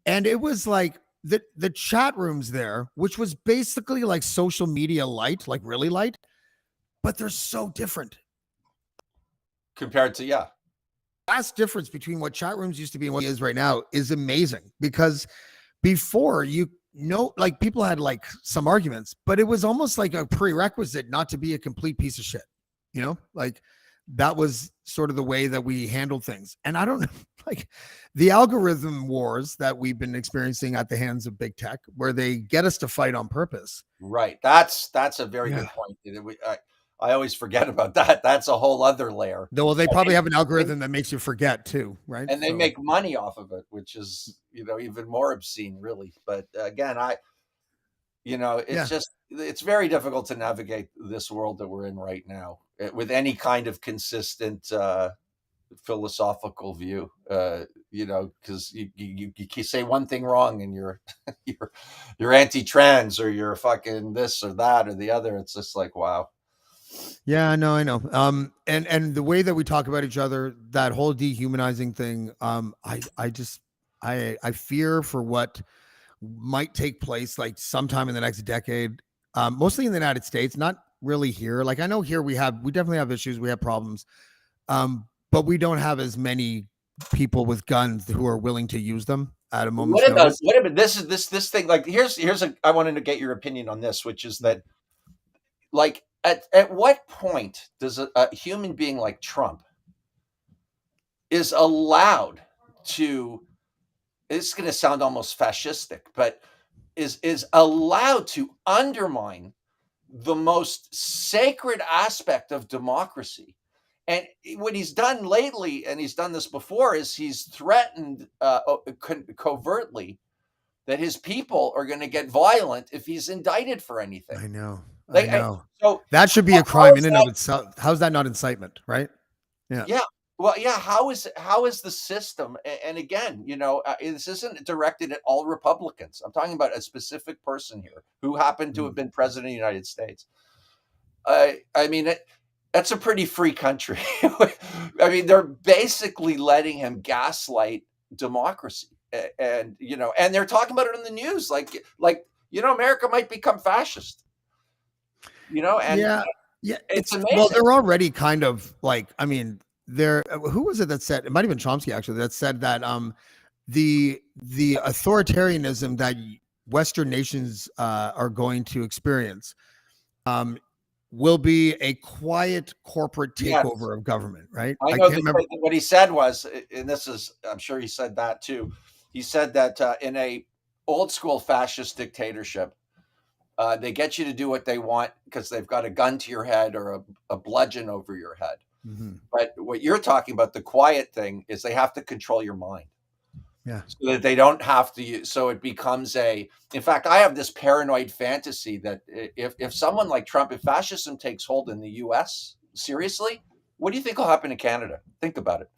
And it was like the chat rooms there, which was basically like social media light, like really light, but they're so different. compared to, Vast difference between what chat rooms used to be and what it is right now is amazing, because before, like people had like some arguments, but it was almost like a prerequisite not to be a complete piece of shit. Like that was sort of the way that we handled things. And I don't know, like the algorithm wars that we've been experiencing at the hands of big tech, where they get us to fight on purpose. right. That's a very good point. I always forget about that. That's a whole other layer. Well, they probably have an algorithm that makes you forget too, right? And they make money off of it, which is, even more obscene, really. But again, it's very difficult to navigate this world that we're in right now with any kind of consistent philosophical view, because you say one thing wrong and you're you're anti-trans, or you're fucking this or that or the other. It's just like, wow. Yeah, I know. And the way that we talk about each other, that whole dehumanizing thing, I fear for what might take place like sometime in the next decade, mostly in the United States, not really here. Like I know here we definitely have issues, we have problems, but we don't have as many people with guns who are willing to use them at a moment's notice. What about this thing? Like I wanted to get your opinion on this, which is that, like, at what point does a human being like Trump is allowed to, it's going to sound almost fascistic, but is allowed to undermine the most sacred aspect of democracy? And what he's done lately, and he's done this before, is he's threatened covertly that his people are going to get violent if he's indicted for anything. I know. So that should be a crime in and of itself. How's that not incitement, right? Yeah. Well, yeah. How is the system? And again, this isn't directed at all Republicans. I'm talking about a specific person here who happened to have been president of the United States. I mean, that's a pretty free country. I mean, they're basically letting him gaslight democracy, and they're talking about it in the news, like America might become fascist. And it's amazing. Well, they're already kind of like, I mean, who was it that said, it might have been Chomsky actually, that said that the authoritarianism that Western nations are going to experience will be a quiet corporate takeover of government, right? I know what he said was, and I'm sure he said that too. He said that in a old school fascist dictatorship, they get you to do what they want because they've got a gun to your head or a bludgeon over your head. Mm-hmm. But what you're talking about, the quiet thing, is they have to control your mind. Yeah. So that they don't have to. So it becomes in fact, I have this paranoid fantasy that if someone like Trump, if fascism takes hold in the US, seriously, what do you think will happen in Canada? Think about it.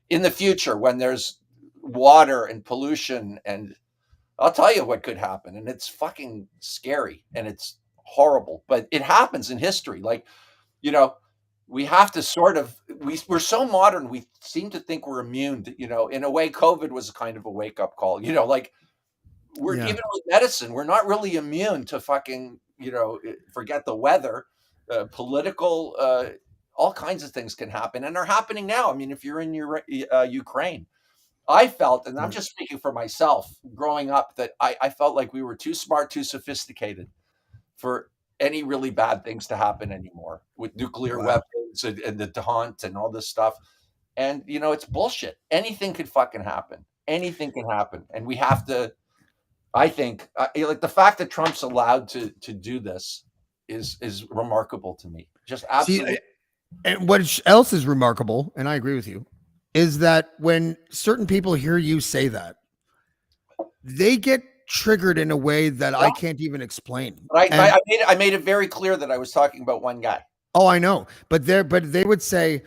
In the future, when there's water and pollution, and I'll tell you what could happen, and it's fucking scary and it's horrible, but it happens in history. Like, we have to sort of, we're so modern, we seem to think we're immune to, in a way, COVID was kind of a wake up call, like we're even with medicine, we're not really immune to fucking, forget the weather, political, all kinds of things can happen and are happening now. I mean, if you're in Ukraine, I felt, and I'm just speaking for myself, growing up, that I felt like we were too smart, too sophisticated for any really bad things to happen anymore with nuclear weapons and the taunt and all this stuff. And, it's bullshit. Anything could fucking happen. Anything can happen. And we have to, I think, like the fact that Trump's allowed to do this is remarkable to me. Just absolutely. And what else is remarkable, and I agree with you, is that when certain people hear you say that, they get triggered in a way that I can't even explain. I made it very clear that I was talking about one guy. Oh, I know, but they would say,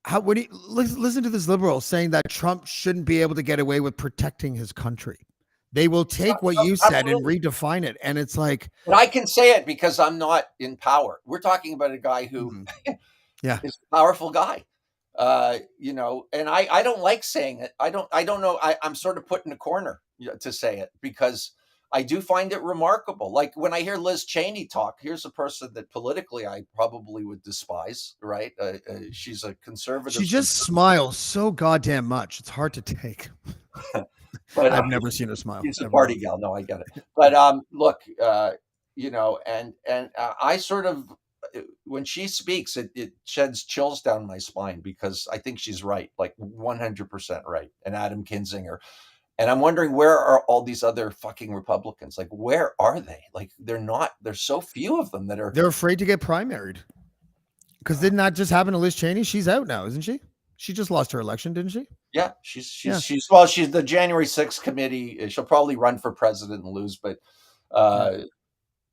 how would he listen to this liberal saying that Trump shouldn't be able to get away with protecting his country? They will take what you said and Absolutely. redefine it. And it's like, But I can say it because I'm not in power. We're talking about a guy who yeah, is a powerful guy. And I don't like saying it. I don't know. I'm sort of put in a corner to say it because I do find it remarkable. Like when I hear Liz Cheney talk, here's a person that politically I probably would despise, right? She's a conservative. she just smiles so goddamn much. It's hard to take. But I've never seen her smile. she's a Ever. party gal. No, I get it. But look, I sort of when she speaks, it sheds chills down my spine because I think she's right, like 100% right. And Adam Kinzinger, and I'm wondering where are all these other fucking Republicans? Like, where are they? Like, they're not. There's so few of them that are. They're afraid to get primaried. Because didn't that just happen to Liz Cheney? She's out now, isn't she? She just lost her election, didn't she? Yeah, she's the January 6th committee. She'll probably run for president and lose, but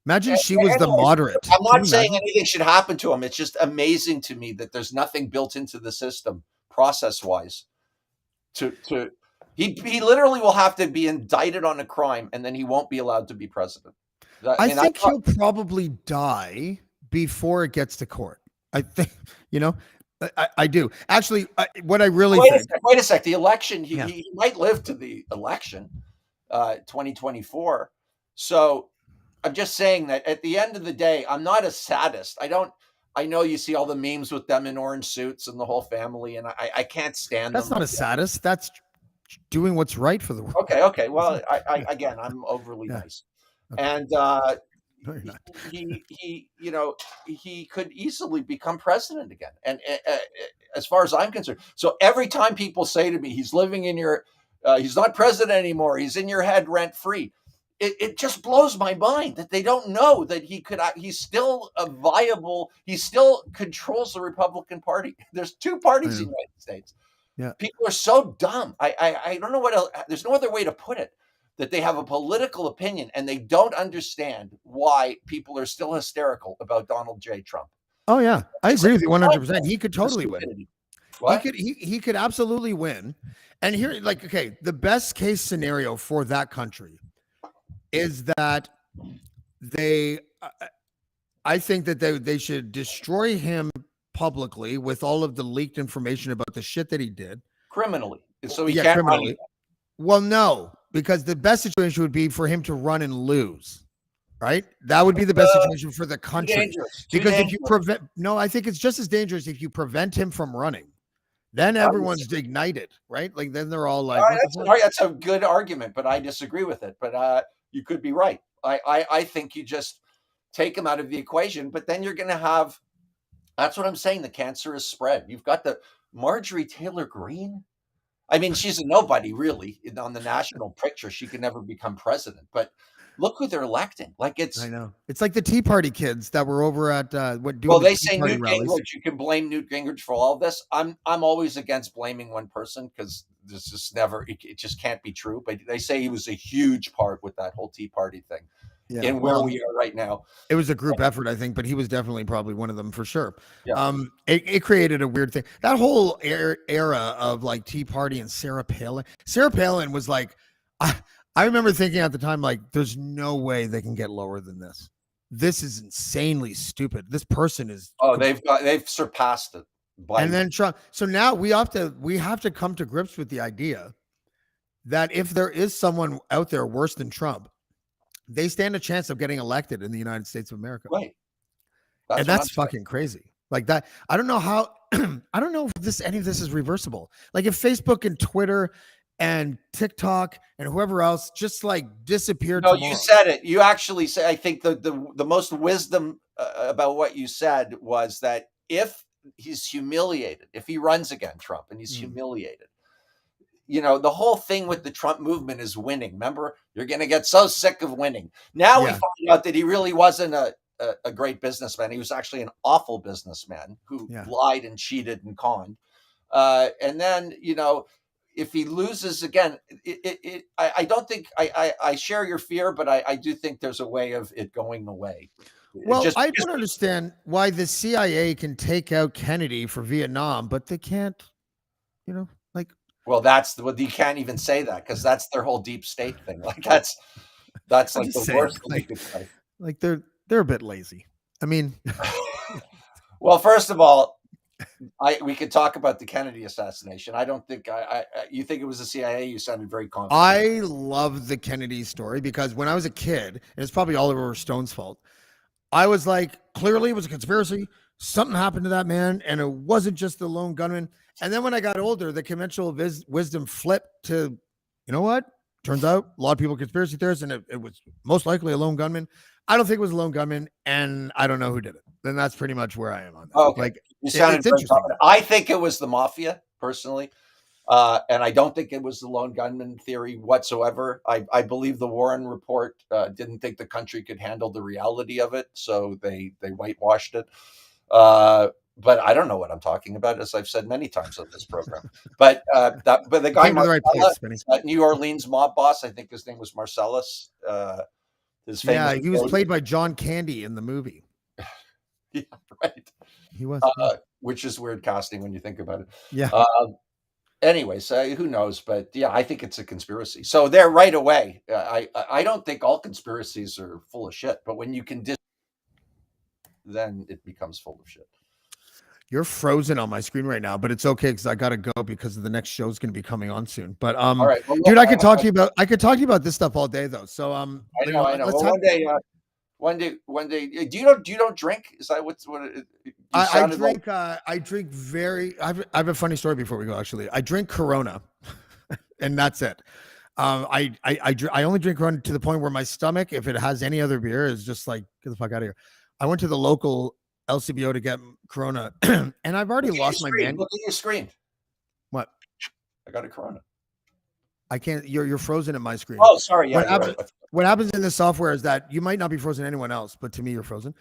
imagine she was the moderate. I'm not saying anything should happen to him. It's just amazing to me that there's nothing built into the system process wise he literally will have to be indicted on a crime and then he won't be allowed to be president. I think he'll probably die before it gets to court. I think, I do. Actually, what I really think. Wait a sec. The election, he might live to the election, 2024. So I'm just saying that at the end of the day, I'm not a sadist. I know you see all the memes with them in orange suits and the whole family, and I can't stand That's them. That's not a sadist. That's doing what's right for the world. Okay. Well, again, I'm overly nice. Okay. And no, you're not. he could easily become president again. And as far as I'm concerned, so every time people say to me, he's living in your, he's not president anymore, he's in your head rent free. It just blows my mind that they don't know that he's still a viable, he still controls the Republican Party. There's two parties in the United States. Yeah. People are so dumb. I don't know what else, there's no other way to put it, that they have a political opinion and they don't understand why people are still hysterical about Donald J. Trump. Oh yeah. I agree with you 100%. He could totally win. What? He could absolutely win. And here, like, okay, the best case scenario for that country is that I think that they should destroy him publicly with all of the leaked information about the shit that he did. Criminally. So he can't criminally. run. Well, no, because the best situation would be for him to run and lose, right? That would be the best situation for the country. Because if you prevent, no, I think it's just as dangerous if you prevent him from running. Then everyone's ignited, right? Like then they're all like, that's a good argument, but I disagree with it. But you could be right. I think you just take him out of the equation, but then you're going to have, that's what I'm saying. The cancer is spread. You've got the Marjorie Taylor Greene. I mean, she's a nobody really on the national picture. She could never become president, but look who they're electing. Like I know. It's like the Tea Party kids that were over at they say Newt Gingrich. You can blame Newt Gingrich for all of this. I'm always against blaming one person because this just never, it just can't be true. But they say he was a huge part with that whole Tea Party thing. Yeah, and where we are right now. It was a group effort, I think, but he was definitely probably one of them for sure. Yeah. It created a weird thing. That whole era of like Tea Party and Sarah Palin. Sarah Palin was like, I remember thinking at the time, like, there's no way they can get lower than this. This is insanely stupid. This person is. Oh, they've surpassed it. And then Trump. So now we have to come to grips with the idea that if there is someone out there worse than Trump, they stand a chance of getting elected in the United States of America. Right. That's fucking crazy. Like that. I don't know how, I don't know if any of this is reversible. Like if Facebook and Twitter and TikTok and whoever else just like disappeared. No, tomorrow. You said it. You actually say, I think the most wisdom about what you said was that if he's humiliated, if he runs again, Trump, and he's humiliated, the whole thing with the Trump movement is winning. Remember, you're going to get so sick of winning. Now we find out that he really wasn't a great businessman. He was actually an awful businessman who lied and cheated and conned. And then, if he loses again, I don't think I share your fear, but I do think there's a way of it going away. Well, I don't understand why the CIA can take out Kennedy for Vietnam, but they can't, like. Well, you can't even say that because that's their whole deep state thing. Like that's I'm like just the worst saying, thing you could say. like they're a bit lazy. I mean, Well, first of all, we could talk about the Kennedy assassination. I don't think you think it was the CIA. You sounded very confident. I love the Kennedy story because when I was a kid, and it's probably Oliver Stone's fault, I was like, clearly it was a conspiracy. Something happened to that man, and it wasn't just the lone gunman. And then when I got older, the conventional wisdom flipped to, you know what? Turns out a lot of people are conspiracy theorists, and it was most likely a lone gunman. I don't think it was a lone gunman, and I don't know who did it. Then that's pretty much where I am on that. Okay. Like, You sounded it's interesting. I think it was the mafia, personally. And I don't think it was the lone gunman theory whatsoever. I believe the Warren report didn't think the country could handle the reality of it, so they whitewashed it. But I don't know what I'm talking about, as I've said many times on this program. But the guy, Came to the right place, Benny. New Orleans mob boss, I think his name was Marcellus. His famous Yeah, he was played by John Candy in the movie. Yeah, right. He was, which is weird casting when you think about it. yeah. Anyways, who knows? But yeah, I think it's a conspiracy. So there, right away, I don't think all conspiracies are full of shit. But when you can then it becomes full of shit. You're frozen on my screen right now, but it's okay because I gotta go because the next show is gonna be coming on soon. But all right, well, dude, I could talk to you about this stuff all day though. So I know. Well, one day, do you don't drink? Is that what? I drink. Like... I drink very. I have a funny story before we go. Actually, I drink Corona, and that's it. I only drink Corona to the point where my stomach, if it has any other beer, is just like, get the fuck out of here. I went to the local LCBO to get Corona, and I've already lost my man. Look at your screen. What? I got a Corona. I can't. You're frozen in my screen. Oh, sorry. Yeah. What happens in this software is that you might not be frozen anyone else, but to me, you're frozen. Okay.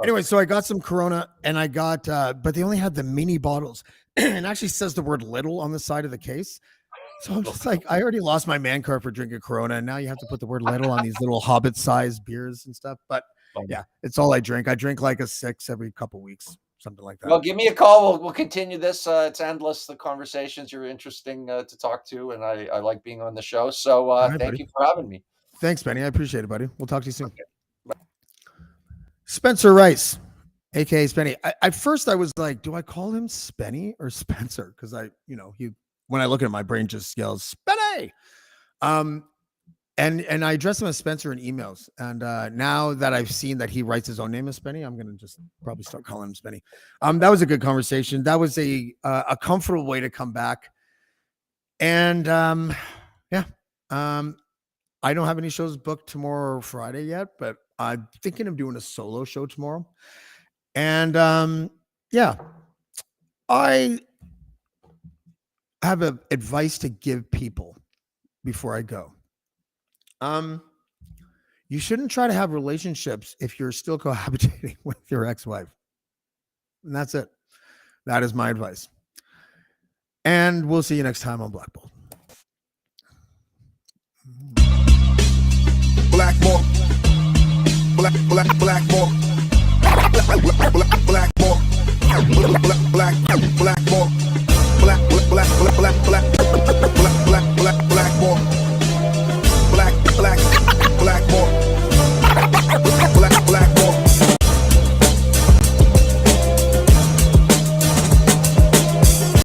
Anyway, so I got some Corona, and I got, but they only had the mini bottles, and actually says the word "little" on the side of the case. So I'm just like, I already lost my man card for drinking Corona, and now you have to put the word "little" on these little hobbit-sized beers and stuff. But yeah, it's all I drink. I drink like a 6 every couple weeks, something like that. Well, give me a call. We'll continue this. It's endless. The conversations, you're interesting to talk to, and I like being on the show. So right, thank you for having me. Thanks, Benny. I appreciate it, buddy. We'll talk to you soon. Okay. Spencer Rice, aka Spenny. At first I was like, do I call him Spenny or Spencer? Because when I look at him, my brain just yells Spenny. And I address him as Spencer in emails. And now that I've seen that he writes his own name as Spenny, I'm going to just probably start calling him Spenny. That was a good conversation. That was a comfortable way to come back. And I don't have any shows booked tomorrow or Friday yet, but I'm thinking of doing a solo show tomorrow. And I have advice to give people before I go. You shouldn't try to have relationships if you're still cohabitating with your ex-wife. And that's it. That is my advice. And we'll see you next time on Blackballed. Blackballed. Blackballed. Blackballed.